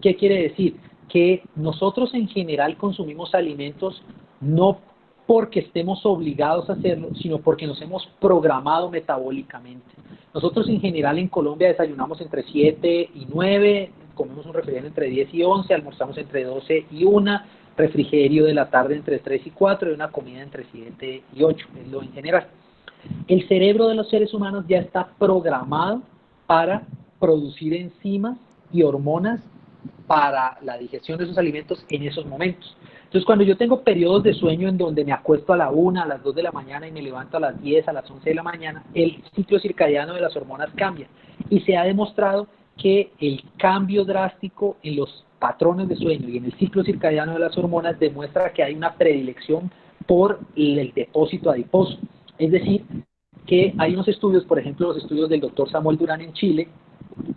¿Qué quiere decir? Que nosotros en general consumimos alimentos no porque estemos obligados a hacerlo, sino porque nos hemos programado metabólicamente. Nosotros en general en Colombia desayunamos entre 7 y 9, comemos un refrigerio entre 10 y 11, almorzamos entre 12 y 1, refrigerio de la tarde entre 3 y 4 y una comida entre 7 y 8, es lo en general. El cerebro de los seres humanos ya está programado para producir enzimas y hormonas para la digestión de esos alimentos en esos momentos. Entonces, cuando yo tengo periodos de sueño en donde me acuesto a la 1, a las 2 de la mañana y me levanto a las 10, a las 11 de la mañana, el ciclo circadiano de las hormonas cambia. Y se ha demostrado que el cambio drástico en los patrones de sueño y en el ciclo circadiano de las hormonas demuestra que hay una predilección por el depósito adiposo. Es decir, que hay unos estudios, por ejemplo, los estudios del doctor Samuel Durán en Chile,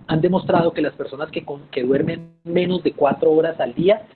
han demostrado que las personas que duermen menos de 4 horas al día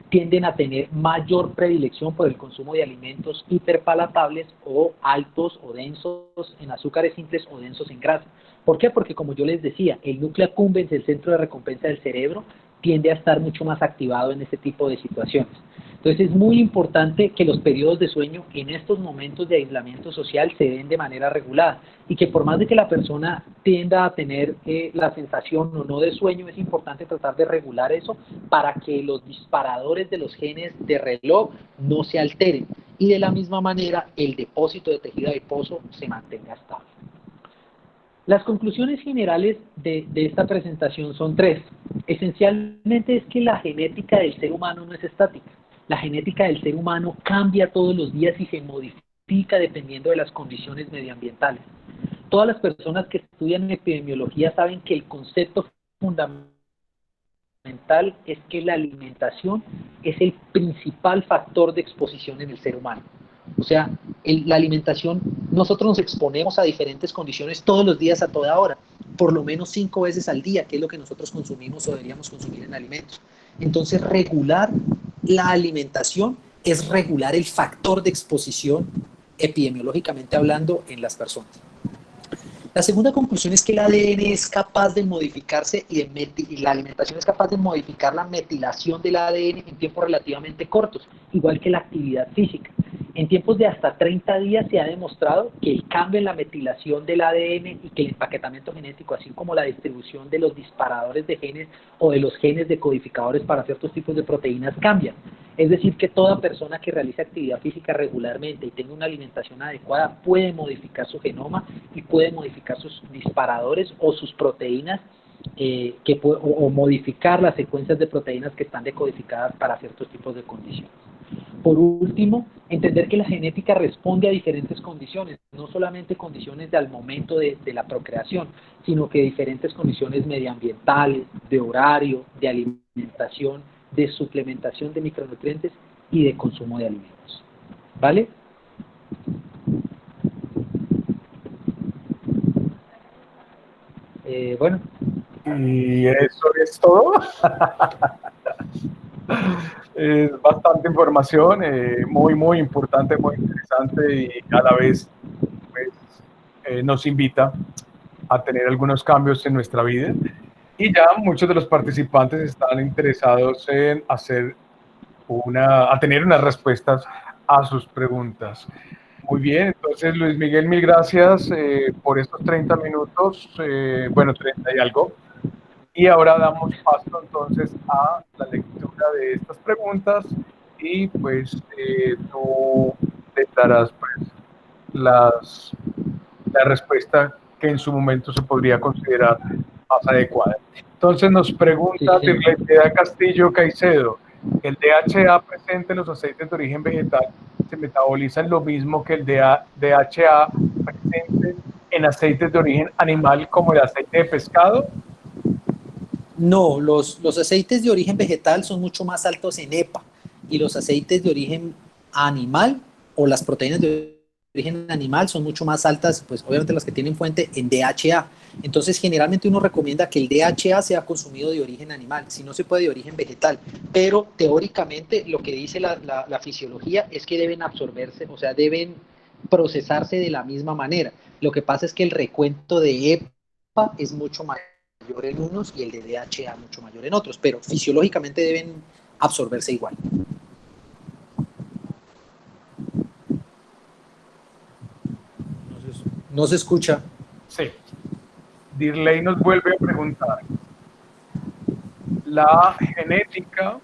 tienden a tener mayor predilección por el consumo de alimentos hiperpalatables o altos o densos en azúcares simples o densos en grasa. ¿Por qué? Porque, como yo les decía, el núcleo accumbens, el centro de recompensa del cerebro, tiende a estar mucho más activado en este tipo de situaciones. Entonces es muy importante que los periodos de sueño en estos momentos de aislamiento social se den de manera regulada y que por más de que la persona tienda a tener la sensación o no de sueño, es importante tratar de regular eso para que los disparadores de los genes de reloj no se alteren y de la misma manera el depósito de tejido adiposo se mantenga estable. Las conclusiones generales de esta presentación son tres. Esencialmente es que la genética del ser humano no es estática. La genética del ser humano cambia todos los días y se modifica dependiendo de las condiciones medioambientales. Todas las personas que estudian epidemiología saben que el concepto fundamental es que la alimentación es el principal factor de exposición en el ser humano. O sea, la alimentación, nosotros nos exponemos a diferentes condiciones todos los días, a toda hora, por lo menos 5 veces al día, que es lo que nosotros consumimos o deberíamos consumir en alimentos. Entonces, regular la alimentación es regular el factor de exposición epidemiológicamente hablando en las personas. La segunda conclusión es que el ADN es capaz de modificarse y la alimentación es capaz de modificar la metilación del ADN en tiempos relativamente cortos, igual que la actividad física. En tiempos de hasta 30 días se ha demostrado que el cambio en la metilación del ADN y que el empaquetamiento genético, así como la distribución de los disparadores de genes o de los genes decodificadores para ciertos tipos de proteínas cambian. Es decir, que toda persona que realice actividad física regularmente y tenga una alimentación adecuada puede modificar su genoma y puede modificar sus disparadores o sus proteínas o modificar las secuencias de proteínas que están decodificadas para ciertos tipos de condiciones. Por último, entender que la genética responde a diferentes condiciones, no solamente condiciones al momento de la procreación, sino que diferentes condiciones medioambientales, de horario, de alimentación, de suplementación de micronutrientes y de consumo de alimentos. ¿Vale? Bueno. Y eso es todo. Es bastante información, muy importante, muy interesante y cada vez pues, nos invita a tener algunos cambios en nuestra vida. Y ya muchos de los participantes están interesados en tener unas respuestas a sus preguntas. Muy bien, entonces Luis Miguel, mil gracias por estos 30 minutos, 30 y algo. Y ahora damos paso entonces a la lectura de estas preguntas y pues tú le darás pues la respuesta que en su momento se podría considerar más adecuada. Entonces nos pregunta Dirletea Castillo Caicedo, ¿el DHA presente en los aceites de origen vegetal se metaboliza lo mismo que el DHA presente en aceites de origen animal como el aceite de pescado? No, los aceites de origen vegetal son mucho más altos en EPA y los aceites de origen animal o las proteínas de origen animal son mucho más altas, pues obviamente las que tienen fuente en DHA. Entonces generalmente uno recomienda que el DHA sea consumido de origen animal, si no se puede de origen vegetal, pero teóricamente lo que dice la fisiología es que deben absorberse, o sea, deben procesarse de la misma manera. Lo que pasa es que el recuento de EPA es mucho mayor en unos y el de DHA mucho mayor en otros, pero fisiológicamente deben absorberse igual. No se escucha. Sí. Dirley nos vuelve a preguntar. La genética,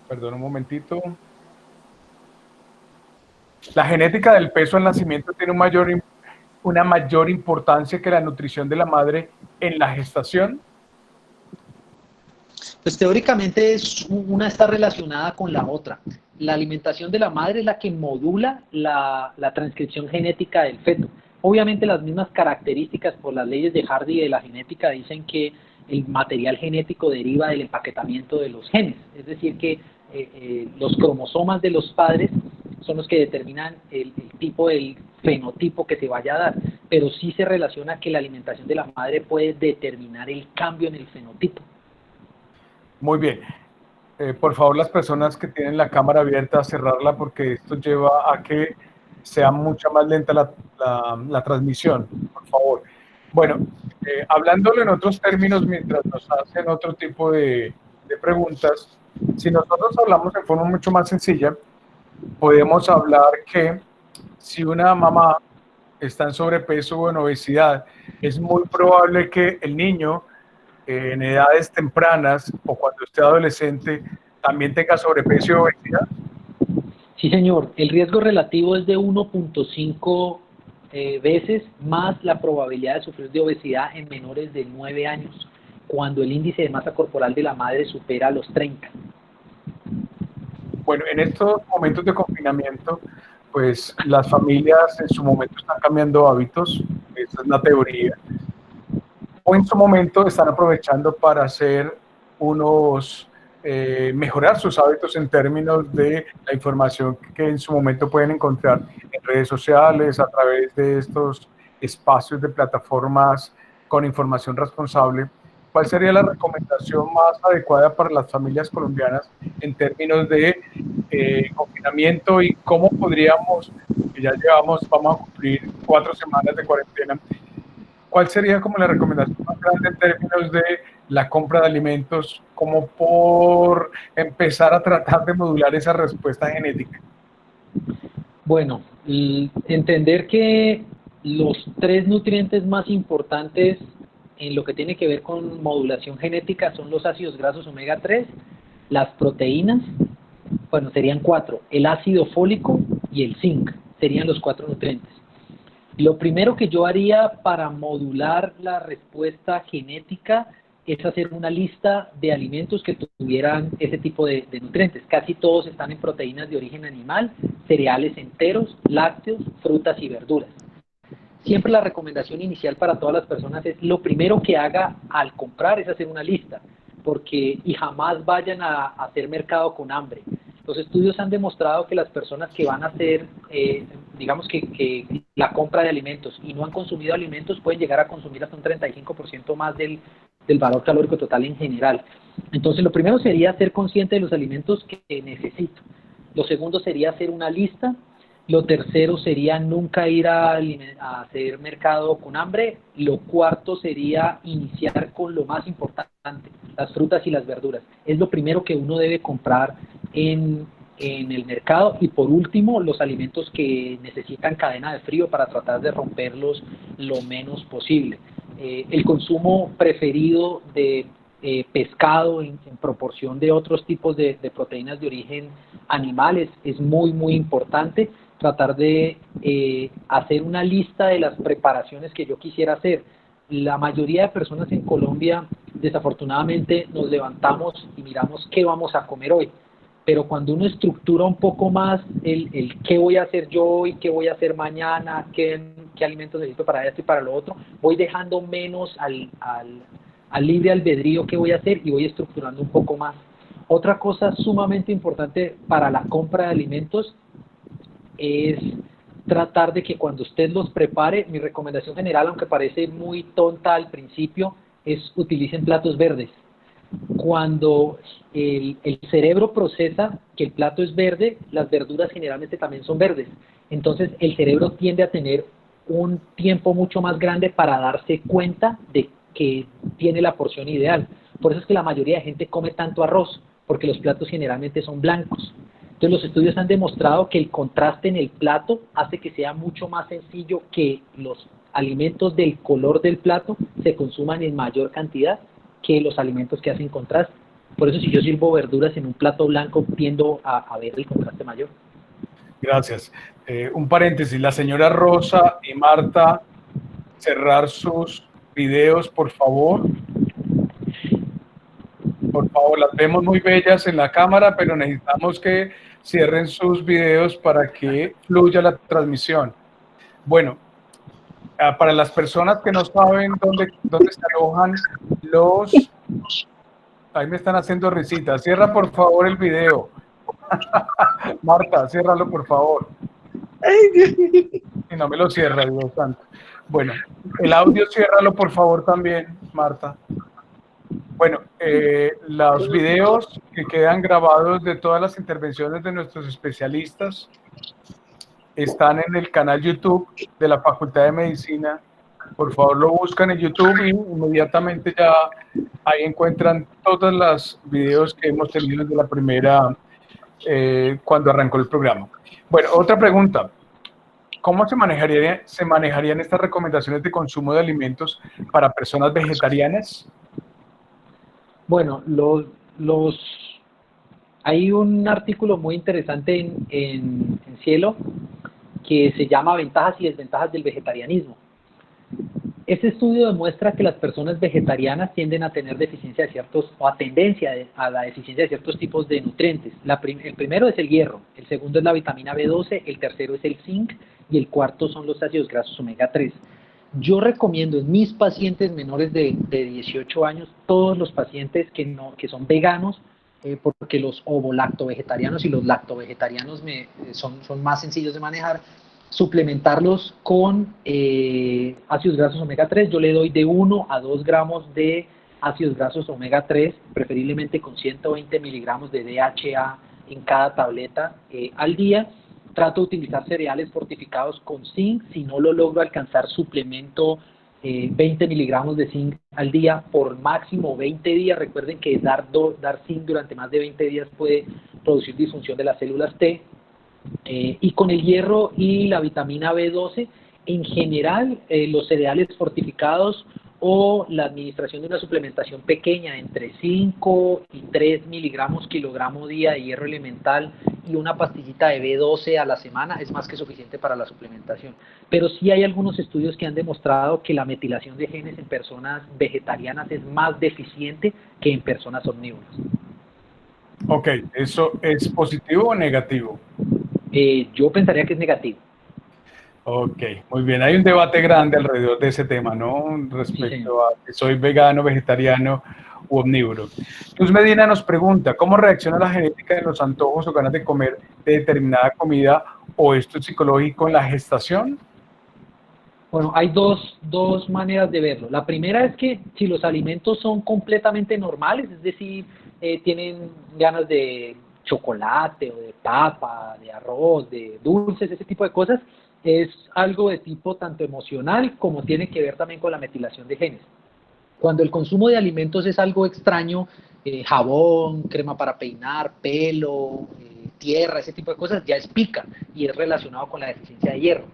perdón un momentito. La genética del peso al nacimiento tiene una mayor importancia que la nutrición de la madre en la gestación. Pues teóricamente una está relacionada con la otra. La alimentación de la madre es la que modula la transcripción genética del feto. Obviamente las mismas características por las leyes de Hardy de la genética dicen que el material genético deriva del empaquetamiento de los genes. Es decir, que los cromosomas de los padres son los que determinan el fenotipo que se vaya a dar. Pero sí se relaciona que la alimentación de la madre puede determinar el cambio en el fenotipo. Muy bien. Por favor, las personas que tienen la cámara abierta, cerrarla porque esto lleva a que sea mucho más lenta la transmisión, por favor. Bueno, hablándolo en otros términos, mientras nos hacen otro tipo de preguntas, si nosotros hablamos de forma mucho más sencilla, podemos hablar que si una mamá está en sobrepeso o en obesidad, es muy probable que el niño en edades tempranas o cuando esté adolescente también tenga sobrepeso y obesidad. Sí, señor. El riesgo relativo es de 1.5 veces más la probabilidad de sufrir de obesidad en menores de 9 años, cuando el índice de masa corporal de la madre supera los 30. Bueno, en estos momentos de confinamiento, pues las familias en su momento están cambiando hábitos, esa es la teoría, o en su momento están aprovechando para hacer mejorar sus hábitos en términos de la información que en su momento pueden encontrar en redes sociales, a través de estos espacios de plataformas con información responsable. ¿Cuál sería la recomendación más adecuada para las familias colombianas en términos de confinamiento y cómo podríamos, que ya vamos a cumplir 4 semanas de cuarentena, cuál sería como la recomendación más grande en términos de la compra de alimentos, como por empezar a tratar de modular esa respuesta genética? Bueno, entender que los 3 nutrientes más importantes en lo que tiene que ver con modulación genética son los ácidos grasos omega 3, las proteínas, bueno, serían 4, el ácido fólico y el zinc, serían los 4 nutrientes. Lo primero que yo haría para modular la respuesta genética es hacer una lista de alimentos que tuvieran ese tipo de nutrientes. Casi todos están en proteínas de origen animal, cereales enteros, lácteos, frutas y verduras. Siempre la recomendación inicial para todas las personas es lo primero que haga al comprar es hacer una lista, y jamás vayan a hacer mercado con hambre. Los estudios han demostrado que las personas que van a hacer, digamos que la compra de alimentos y no han consumido alimentos pueden llegar a consumir hasta un 35% más del valor calórico total en general. Entonces, lo primero sería ser consciente de los alimentos que necesito. Lo segundo sería hacer una lista. Lo tercero sería nunca ir a hacer mercado con hambre. Lo cuarto sería iniciar con lo más importante, las frutas y las verduras. Es lo primero que uno debe comprar en el mercado. Y por último, los alimentos que necesitan cadena de frío para tratar de romperlos lo menos posible. El consumo preferido de pescado en proporción de otros tipos de proteínas de origen animal es muy, muy importante. Tratar de hacer una lista de las preparaciones que yo quisiera hacer. La mayoría de personas en Colombia, desafortunadamente, nos levantamos y miramos qué vamos a comer hoy. Pero cuando uno estructura un poco más el qué voy a hacer yo hoy, qué voy a hacer mañana, qué alimentos necesito para esto y para lo otro, voy dejando menos al libre albedrío qué voy a hacer y voy estructurando un poco más. Otra cosa sumamente importante para la compra de alimentos es tratar de que cuando usted los prepare, mi recomendación general, aunque parece muy tonta al principio, es utilicen platos verdes. Cuando el cerebro procesa que el plato es verde, las verduras generalmente también son verdes. Entonces el cerebro tiende a tener un tiempo mucho más grande para darse cuenta de que tiene la porción ideal. Por eso es que la mayoría de gente come tanto arroz, porque los platos generalmente son blancos. Entonces los estudios han demostrado que el contraste en el plato hace que sea mucho más sencillo que los alimentos del color del plato se consuman en mayor cantidad que los alimentos que hacen contraste. Por eso si yo sirvo verduras en un plato blanco tiendo a ver el contraste mayor. Gracias. Un paréntesis, la señora Rosa y Marta, cerrar sus videos, por favor. Por favor, las vemos muy bellas en la cámara, pero necesitamos que cierren sus videos para que fluya la transmisión. Bueno, para las personas que no saben dónde se alojan los... Ahí me están haciendo risitas. Cierra, por favor, el video. Marta, ciérralo, por favor. Y no me lo cierra, Dios santo. Bueno, el audio ciérralo, por favor, también, Marta. Bueno, los videos que quedan grabados de todas las intervenciones de nuestros especialistas están en el canal YouTube de la Facultad de Medicina. Por favor, lo buscan en YouTube y inmediatamente ya ahí encuentran todos los videos que hemos tenido desde la primera, cuando arrancó el programa. Bueno, otra pregunta. ¿Cómo se manejarían estas recomendaciones de consumo de alimentos para personas vegetarianas? Bueno, hay un artículo muy interesante en Cielo que se llama Ventajas y desventajas del vegetarianismo. Este estudio demuestra que las personas vegetarianas tienden a tener deficiencia de ciertos, o a tendencia a la deficiencia de ciertos tipos de nutrientes. El primero es el hierro, el segundo es la vitamina B12, el tercero es el zinc y el cuarto son los ácidos grasos omega 3. Yo recomiendo en mis pacientes menores de 18 años, todos los pacientes que son veganos, porque los ovo-lacto-vegetarianos y los lacto-vegetarianos son más sencillos de manejar, suplementarlos con ácidos grasos omega 3. Yo le doy de 1 a 2 gramos de ácidos grasos omega 3, preferiblemente con 120 miligramos de DHA en cada tableta al día. Trato de utilizar cereales fortificados con zinc. Si no lo logro alcanzar, suplemento 20 miligramos de zinc al día por máximo 20 días. Recuerden que dar zinc durante más de 20 días puede producir disfunción de las células T. Y con el hierro y la vitamina B12, en general, los cereales fortificados o la administración de una suplementación pequeña entre 5 y 3 miligramos kilogramo día de hierro elemental y una pastillita de B12 a la semana es más que suficiente para la suplementación. Pero sí hay algunos estudios que han demostrado que la metilación de genes en personas vegetarianas es más deficiente que en personas omnívoras. Ok, ¿eso es positivo o negativo? Yo pensaría que es negativo. Ok, muy bien. Hay un debate grande alrededor de ese tema, ¿no? Respecto a que soy vegano, vegetariano u omnívoro. Luz Medina nos pregunta, ¿cómo reacciona la genética de los antojos o ganas de comer de determinada comida, o esto es psicológico en la gestación? Bueno, hay dos maneras de verlo. La primera es que si los alimentos son completamente normales, es decir, tienen ganas de chocolate o de papa, de arroz, de dulces, ese tipo de cosas, es algo de tipo tanto emocional como tiene que ver también con la metilación de genes. Cuando el consumo de alimentos es algo extraño, jabón, crema para peinar, pelo, tierra, ese tipo de cosas, ya es pica y es relacionado con la deficiencia de hierro.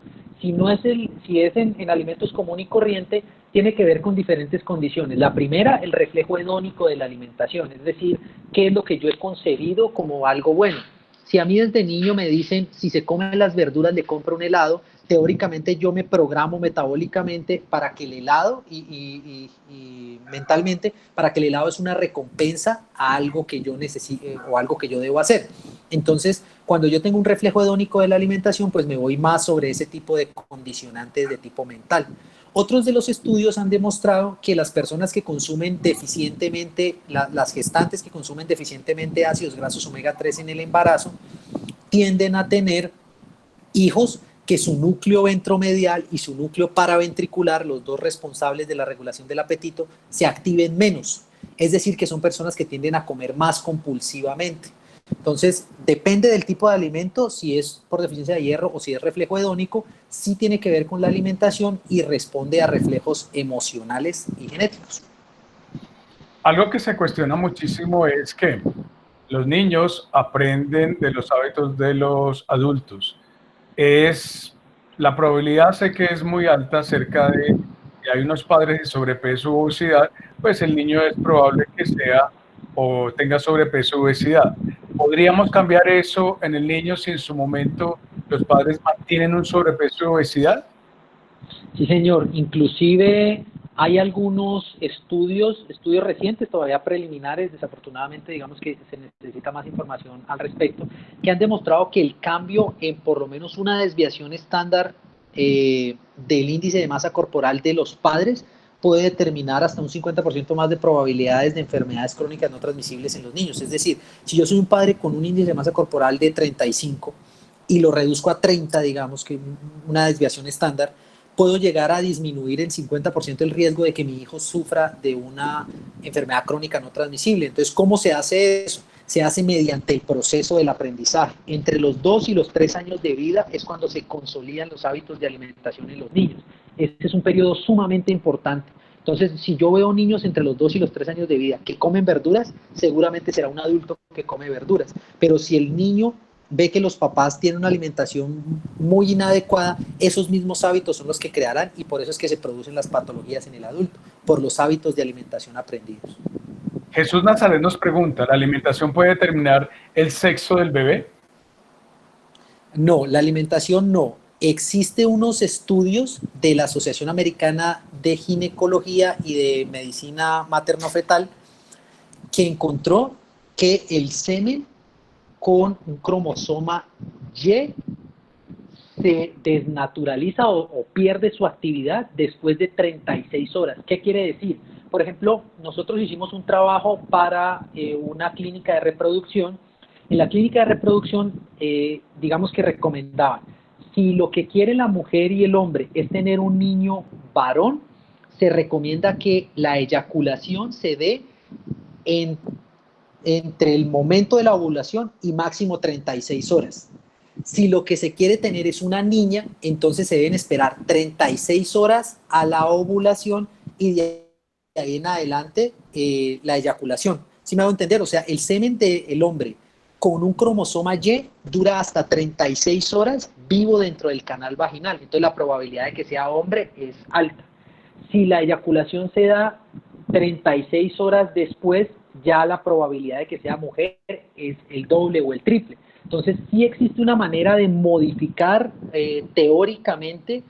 Si es en alimentos común y corriente, tiene que ver con diferentes condiciones. La primera, el reflejo hedónico de la alimentación, es decir, qué es lo que yo he concebido como algo bueno. Si a mí desde niño me dicen, si se comen las verduras le compro un helado, teóricamente yo me programo metabólicamente para que el helado y mentalmente para que el helado es una recompensa a algo que yo necesito o algo que yo debo hacer. Entonces, cuando yo tengo un reflejo hedónico de la alimentación, pues me voy más sobre ese tipo de condicionantes de tipo mental. Otros de los estudios han demostrado que las personas que consumen deficientemente, las gestantes que consumen deficientemente ácidos grasos omega 3 en el embarazo, tienden a tener hijos que su núcleo ventromedial y su núcleo paraventricular, los dos responsables de la regulación del apetito, se activen menos. Es decir, que son personas que tienden a comer más compulsivamente. Entonces, depende del tipo de alimento, si es por deficiencia de hierro o si es reflejo hedónico, sí tiene que ver con la alimentación y responde a reflejos emocionales y genéticos. Algo que se cuestiona muchísimo es que los niños aprenden de los hábitos de los adultos. La probabilidad sé que es muy alta acerca de que hay unos padres de sobrepeso u obesidad, pues el niño es probable que sea o tenga sobrepeso u obesidad. ¿Podríamos cambiar eso en el niño si en su momento los padres mantienen un sobrepeso u obesidad? Sí, señor. Inclusive hay algunos estudios recientes, todavía preliminares, desafortunadamente digamos que se necesita más información al respecto, que han demostrado que el cambio en por lo menos una desviación estándar del índice de masa corporal de los padres puede determinar hasta un 50% más de probabilidades de enfermedades crónicas no transmisibles en los niños. Es decir, si yo soy un padre con un índice de masa corporal de 35 y lo reduzco a 30, digamos que una desviación estándar, puedo llegar a disminuir en 50% el riesgo de que mi hijo sufra de una enfermedad crónica no transmisible. Entonces, ¿cómo se hace eso? Se hace mediante el proceso del aprendizaje. Entre los 2 y los 3 años de vida es cuando se consolidan los hábitos de alimentación en los niños. Este es un periodo sumamente importante. Entonces, si yo veo niños entre los 2 y los 3 años de vida que comen verduras, seguramente será un adulto que come verduras. Pero si el niño ve que los papás tienen una alimentación muy inadecuada, esos mismos hábitos son los que crearán y por eso es que se producen las patologías en el adulto, por los hábitos de alimentación aprendidos. Jesús Nazaret nos pregunta, ¿la alimentación puede determinar el sexo del bebé? No, la alimentación no. existe unos estudios de la Asociación Americana de Ginecología y de Medicina Materno-Fetal que encontró que el semen con un cromosoma Y se desnaturaliza o pierde su actividad después de 36 horas. ¿Qué quiere decir? Por ejemplo, nosotros hicimos un trabajo para una clínica de reproducción. En la clínica de reproducción, digamos que recomendaban, si lo que quiere la mujer y el hombre es tener un niño varón, se recomienda que la eyaculación se dé entre el momento de la ovulación y máximo 36 horas. Si lo que se quiere tener es una niña, entonces se deben esperar 36 horas a la ovulación y de ahí en adelante la eyaculación. ¿Sí me hago entender? O sea, el semen del hombre con un cromosoma Y dura hasta 36 horas vivo dentro del canal vaginal. Entonces la probabilidad de que sea hombre es alta. Si la eyaculación se da 36 horas después, ya la probabilidad de que sea mujer es el doble o el triple. Entonces sí existe una manera de modificar teóricamente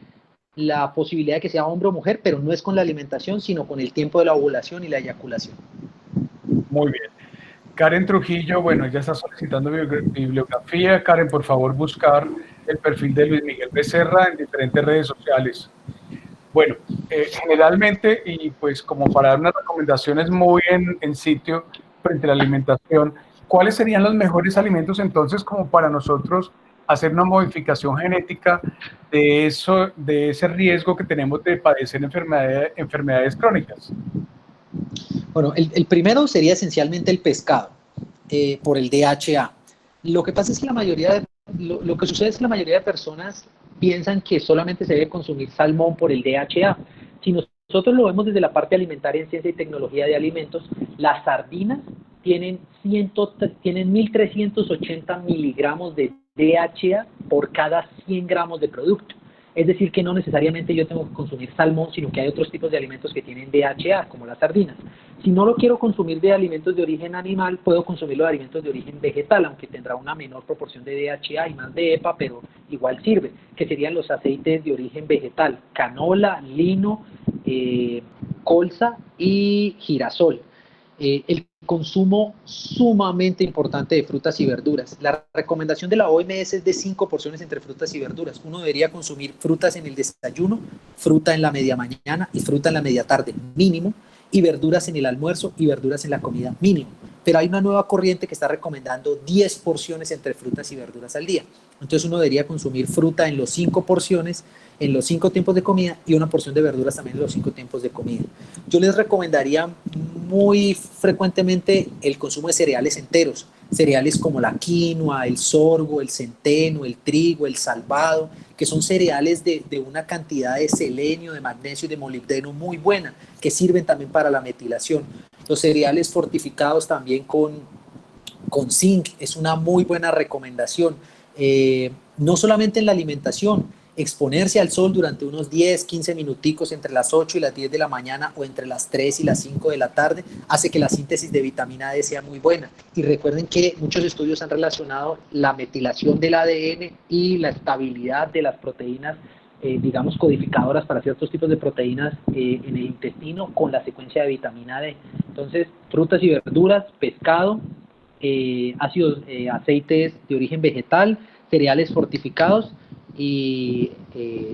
la posibilidad de que sea hombre o mujer, pero no es con la alimentación, sino con el tiempo de la ovulación y la eyaculación. Muy bien. Karen Trujillo, bueno, ella está solicitando bibliografía. Karen, por favor, buscar el perfil de Luis Miguel Becerra en diferentes redes sociales. Bueno, generalmente, y pues como para dar unas recomendaciones muy en sitio frente a la alimentación, ¿cuáles serían los mejores alimentos entonces como para nosotros hacer una modificación genética de eso, de ese riesgo que tenemos de padecer enfermedades crónicas? Bueno, el primero sería esencialmente el pescado, por el DHA. Lo que pasa es que lo que sucede es que la mayoría de personas piensan que solamente se debe consumir salmón por el DHA. Si nosotros lo vemos desde la parte alimentaria en ciencia y tecnología de alimentos, las sardinas tienen 1.380 miligramos de DHA por cada 100 gramos de producto. Es decir, que no necesariamente yo tengo que consumir salmón, sino que hay otros tipos de alimentos que tienen DHA, como las sardinas. Si no lo quiero consumir de alimentos de origen animal, puedo consumirlo de alimentos de origen vegetal, aunque tendrá una menor proporción de DHA y más de EPA, pero igual sirve, que serían los aceites de origen vegetal, canola, lino, colza y girasol. El consumo sumamente importante de frutas y verduras. La recomendación de la OMS es de 5 porciones entre frutas y verduras. Uno debería consumir frutas en el desayuno, fruta en la media mañana y fruta en la media tarde mínimo, y verduras en el almuerzo y verduras en la comida mínimo. Pero hay una nueva corriente que está recomendando 10 porciones entre frutas y verduras al día. Entonces uno debería consumir fruta en los 5 porciones, en los 5 tiempos de comida, y una porción de verduras también en los 5 tiempos de comida. Yo les recomendaría muy frecuentemente el consumo de cereales enteros, cereales como la quinoa, el sorgo, el centeno, el trigo, el salvado, que son cereales de una cantidad de selenio, de magnesio y de molibdeno muy buena, que sirven también para la metilación. Los cereales fortificados también con zinc es una muy buena recomendación. No solamente en la alimentación, exponerse al sol durante unos 10, 15 minuticos entre las 8 y las 10 de la mañana o entre las 3 y las 5 de la tarde hace que la síntesis de vitamina D sea muy buena. Y recuerden que muchos estudios han relacionado la metilación del ADN y la estabilidad de las proteínas, digamos, codificadoras para ciertos tipos de proteínas en el intestino con la secuencia de vitamina D. Entonces, frutas y verduras, pescado, aceites de origen vegetal, cereales fortificados y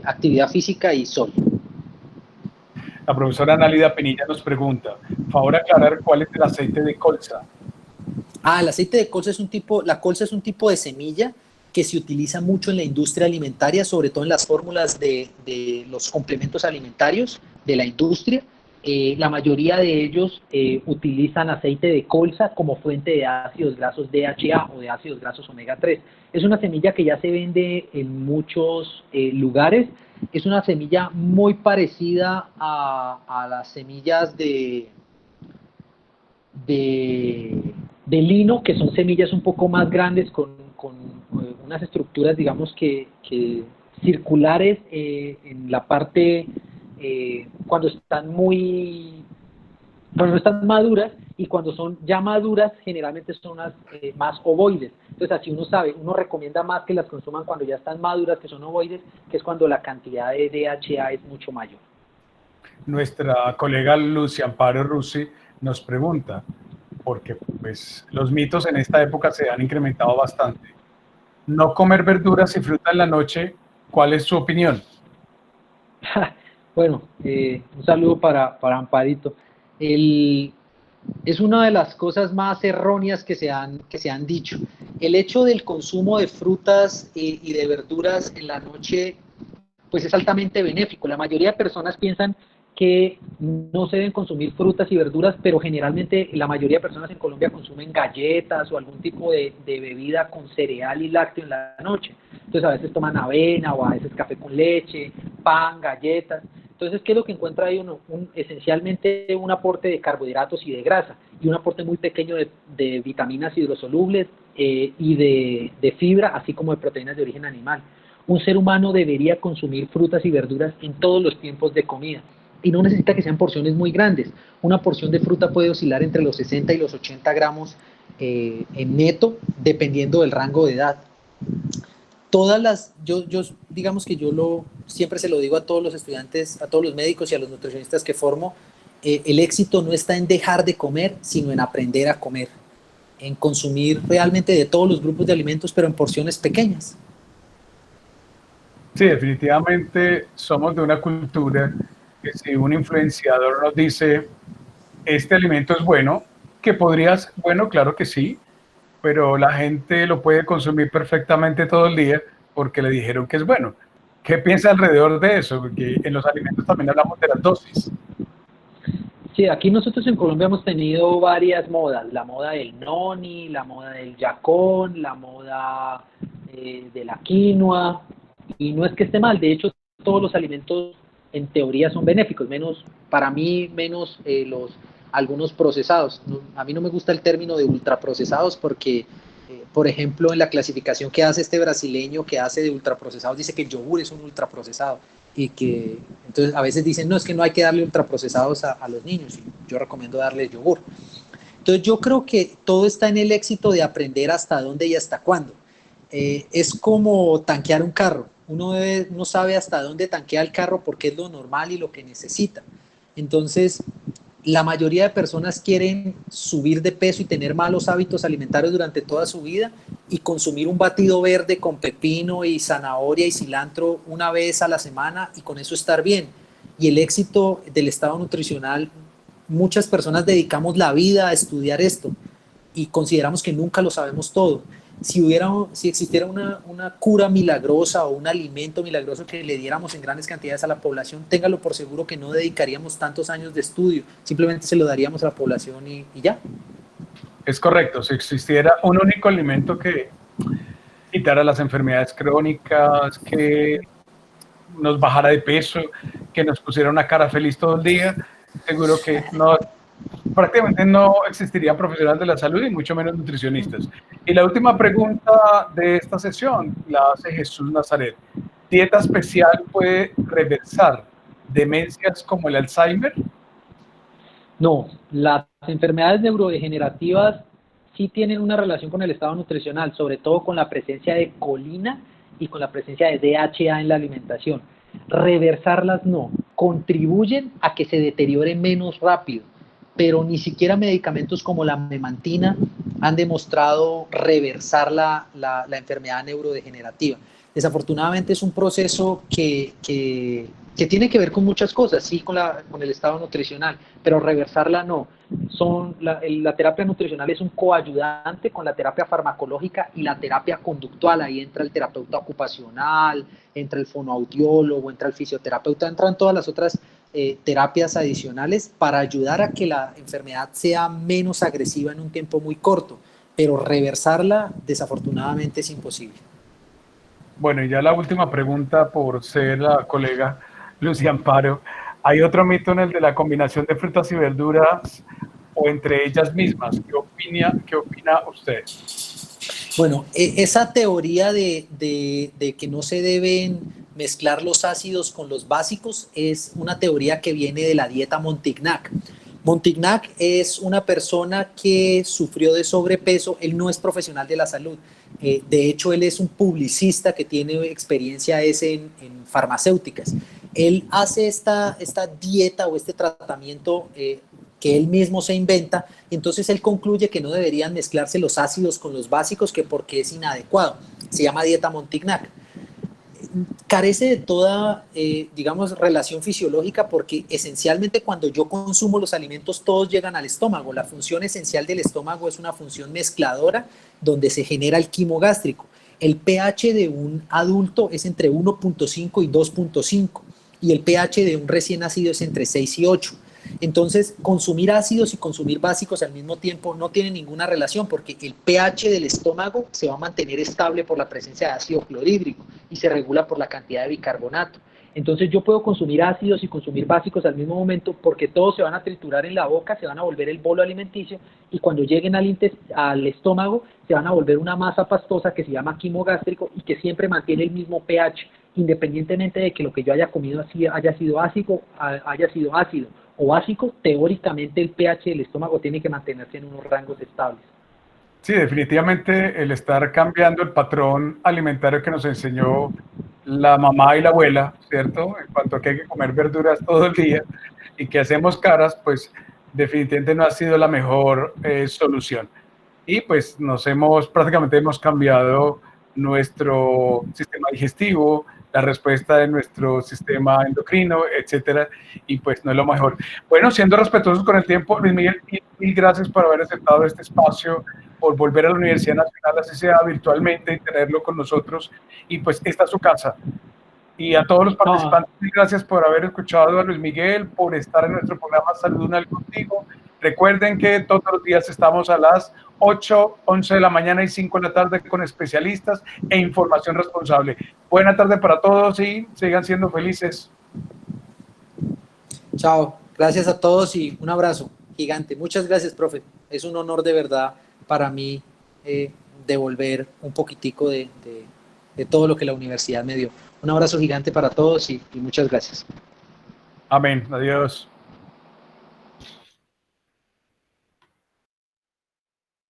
actividad física y sol. La profesora Nálida Pinilla nos pregunta, favor aclarar cuál es el aceite de colza. El aceite de colza la colza es un tipo de semilla que se utiliza mucho en la industria alimentaria, sobre todo en las fórmulas de los complementos alimentarios de la industria. La mayoría de ellos utilizan aceite de colza como fuente de ácidos grasos DHA o de ácidos grasos omega 3. Es una semilla que ya se vende en muchos lugares. Es una semilla muy parecida a las semillas de lino, que son semillas un poco más grandes con unas estructuras, digamos que circulares en la parte cuando están muy bueno, no están maduras, y cuando son ya maduras, generalmente son unas más ovoides. Entonces, así uno sabe, uno recomienda más que las consuman cuando ya están maduras, que son ovoides, que es cuando la cantidad de DHA es mucho mayor. Nuestra colega Lucy Amparo Rusi nos pregunta, porque pues los mitos en esta época se han incrementado bastante. No comer verduras y fruta en la noche, ¿cuál es su opinión? Bueno, un saludo para Amparito. Es una de las cosas más erróneas que se han dicho. El hecho del consumo de frutas y de verduras en la noche, pues es altamente benéfico. La mayoría de personas piensan que no se deben consumir frutas y verduras, pero generalmente la mayoría de personas en Colombia consumen galletas o algún tipo de bebida con cereal y lácteo en la noche. Entonces a veces toman avena o a veces café con leche, pan, galletas. Entonces, ¿qué es lo que encuentra ahí uno? Esencialmente un aporte de carbohidratos y de grasa, y un aporte muy pequeño de vitaminas hidrosolubles y de fibra, así como de proteínas de origen animal. Un ser humano debería consumir frutas y verduras en todos los tiempos de comida, y no necesita que sean porciones muy grandes. Una porción de fruta puede oscilar entre los 60 y los 80 gramos en neto, dependiendo del rango de edad. Digamos que siempre se lo digo a todos los estudiantes, a todos los médicos y a los nutricionistas que formo, el éxito no está en dejar de comer, sino en aprender a comer, en consumir realmente de todos los grupos de alimentos, pero en porciones pequeñas. Sí, definitivamente somos de una cultura que si un influenciador nos dice, este alimento es bueno, que podrías, bueno, claro que sí, pero la gente lo puede consumir perfectamente todo el día porque le dijeron que es bueno. ¿Qué piensa alrededor de eso? Porque en los alimentos también hablamos de las dosis. Sí, aquí nosotros en Colombia hemos tenido varias modas, la moda del noni, la moda del yacón, la moda de la quinoa, y no es que esté mal, de hecho todos los alimentos en teoría son benéficos, menos, para mí, menos algunos procesados. A mí no me gusta el término de ultraprocesados porque, por ejemplo, en la clasificación que hace este brasileño que hace de ultraprocesados, dice que el yogur es un ultraprocesado. Y que entonces a veces dicen, no, es que no hay que darle ultraprocesados a los niños, y yo recomiendo darles yogur. Entonces yo creo que todo está en el éxito de aprender hasta dónde y hasta cuándo. Es como tanquear un carro, uno sabe hasta dónde tanquea el carro porque es lo normal y lo que necesita. Entonces la mayoría de personas quieren subir de peso y tener malos hábitos alimentarios durante toda su vida, y consumir un batido verde con pepino y zanahoria y cilantro una vez a la semana y con eso estar bien. Y el éxito del estado nutricional, muchas personas dedicamos la vida a estudiar esto y consideramos que nunca lo sabemos todo. Si existiera una cura milagrosa o un alimento milagroso que le diéramos en grandes cantidades a la población, téngalo por seguro que no dedicaríamos tantos años de estudio, simplemente se lo daríamos a la población y ya. Es correcto, si existiera un único alimento que quitara las enfermedades crónicas, que nos bajara de peso, que nos pusiera una cara feliz todo el día, seguro que no, prácticamente no existirían profesionales de la salud y mucho menos nutricionistas. Y la última pregunta de esta sesión la hace Jesús Nazaret. ¿Dieta especial puede reversar demencias como el Alzheimer? No, las enfermedades neurodegenerativas sí tienen una relación con el estado nutricional, sobre todo con la presencia de colina y con la presencia de DHA en la alimentación. Reversarlas no, contribuyen a que se deteriore menos rápido, pero ni siquiera medicamentos como la memantina han demostrado reversar la enfermedad neurodegenerativa. Desafortunadamente es un proceso que tiene que ver con muchas cosas, sí, con el estado nutricional, pero reversarla no. La terapia nutricional es un coayudante con la terapia farmacológica y la terapia conductual. Ahí entra el terapeuta ocupacional, entra el fonoaudiólogo, entra el fisioterapeuta, entran todas las otras terapias adicionales para ayudar a que la enfermedad sea menos agresiva en un tiempo muy corto, pero reversarla desafortunadamente es imposible. Bueno, y ya la última pregunta por ser la colega Lucy Amparo. ¿Hay otro mito en el de la combinación de frutas y verduras o entre ellas mismas? ¿Qué opina usted? Bueno, esa teoría de que no se deben mezclar los ácidos con los básicos es una teoría que viene de la dieta Montignac. Montignac es una persona que sufrió de sobrepeso. Él no es profesional de la salud. De hecho, él es un publicista que tiene experiencia en farmacéuticas. Él hace esta dieta o este tratamiento que él mismo se inventa. Entonces él concluye que no deberían mezclarse los ácidos con los básicos, que porque es inadecuado. Se llama dieta Montignac. Carece de toda, digamos, relación fisiológica, porque esencialmente cuando yo consumo los alimentos todos llegan al estómago. La función esencial del estómago es una función mezcladora donde se genera el quimo gástrico. El pH de un adulto es entre 1.5 y 2.5 y el pH de un recién nacido es entre 6 y 8. Entonces, consumir ácidos y consumir básicos al mismo tiempo no tiene ninguna relación, porque el pH del estómago se va a mantener estable por la presencia de ácido clorhídrico y se regula por la cantidad de bicarbonato. Entonces yo puedo consumir ácidos y consumir básicos al mismo momento, porque todos se van a triturar en la boca, se van a volver el bolo alimenticio, y cuando lleguen al estómago se van a volver una masa pastosa que se llama quimo gástrico y que siempre mantiene el mismo pH, independientemente de que lo que yo haya comido haya sido ácido o básico. Teóricamente el pH del estómago tiene que mantenerse en unos rangos estables. Sí, definitivamente el estar cambiando el patrón alimentario que nos enseñó la mamá y la abuela, ¿cierto? En cuanto a que hay que comer verduras todo el día y que hacemos caras, pues definitivamente no ha sido la mejor solución. Y pues prácticamente hemos cambiado nuestro sistema digestivo, la respuesta de nuestro sistema endocrino, etcétera, y pues no es lo mejor. Bueno, siendo respetuosos con el tiempo, Luis Miguel, mil gracias por haber aceptado este espacio, por volver a la Universidad Nacional, así sea virtualmente, y tenerlo con nosotros, y pues esta es su casa. Y a todos los participantes, gracias por haber escuchado a Luis Miguel, por estar en nuestro programa Salud Unal Contigo. Recuerden que todos los días estamos a las 8, 11 de la mañana y 5 de la tarde con especialistas e información responsable. Buena tarde para todos y sigan siendo felices. Chao, gracias a todos y un abrazo gigante. Muchas gracias, profe. Es un honor de verdad para mí devolver un poquitico de todo lo que la universidad me dio. Un abrazo gigante para todos y muchas gracias. Amén. Adiós.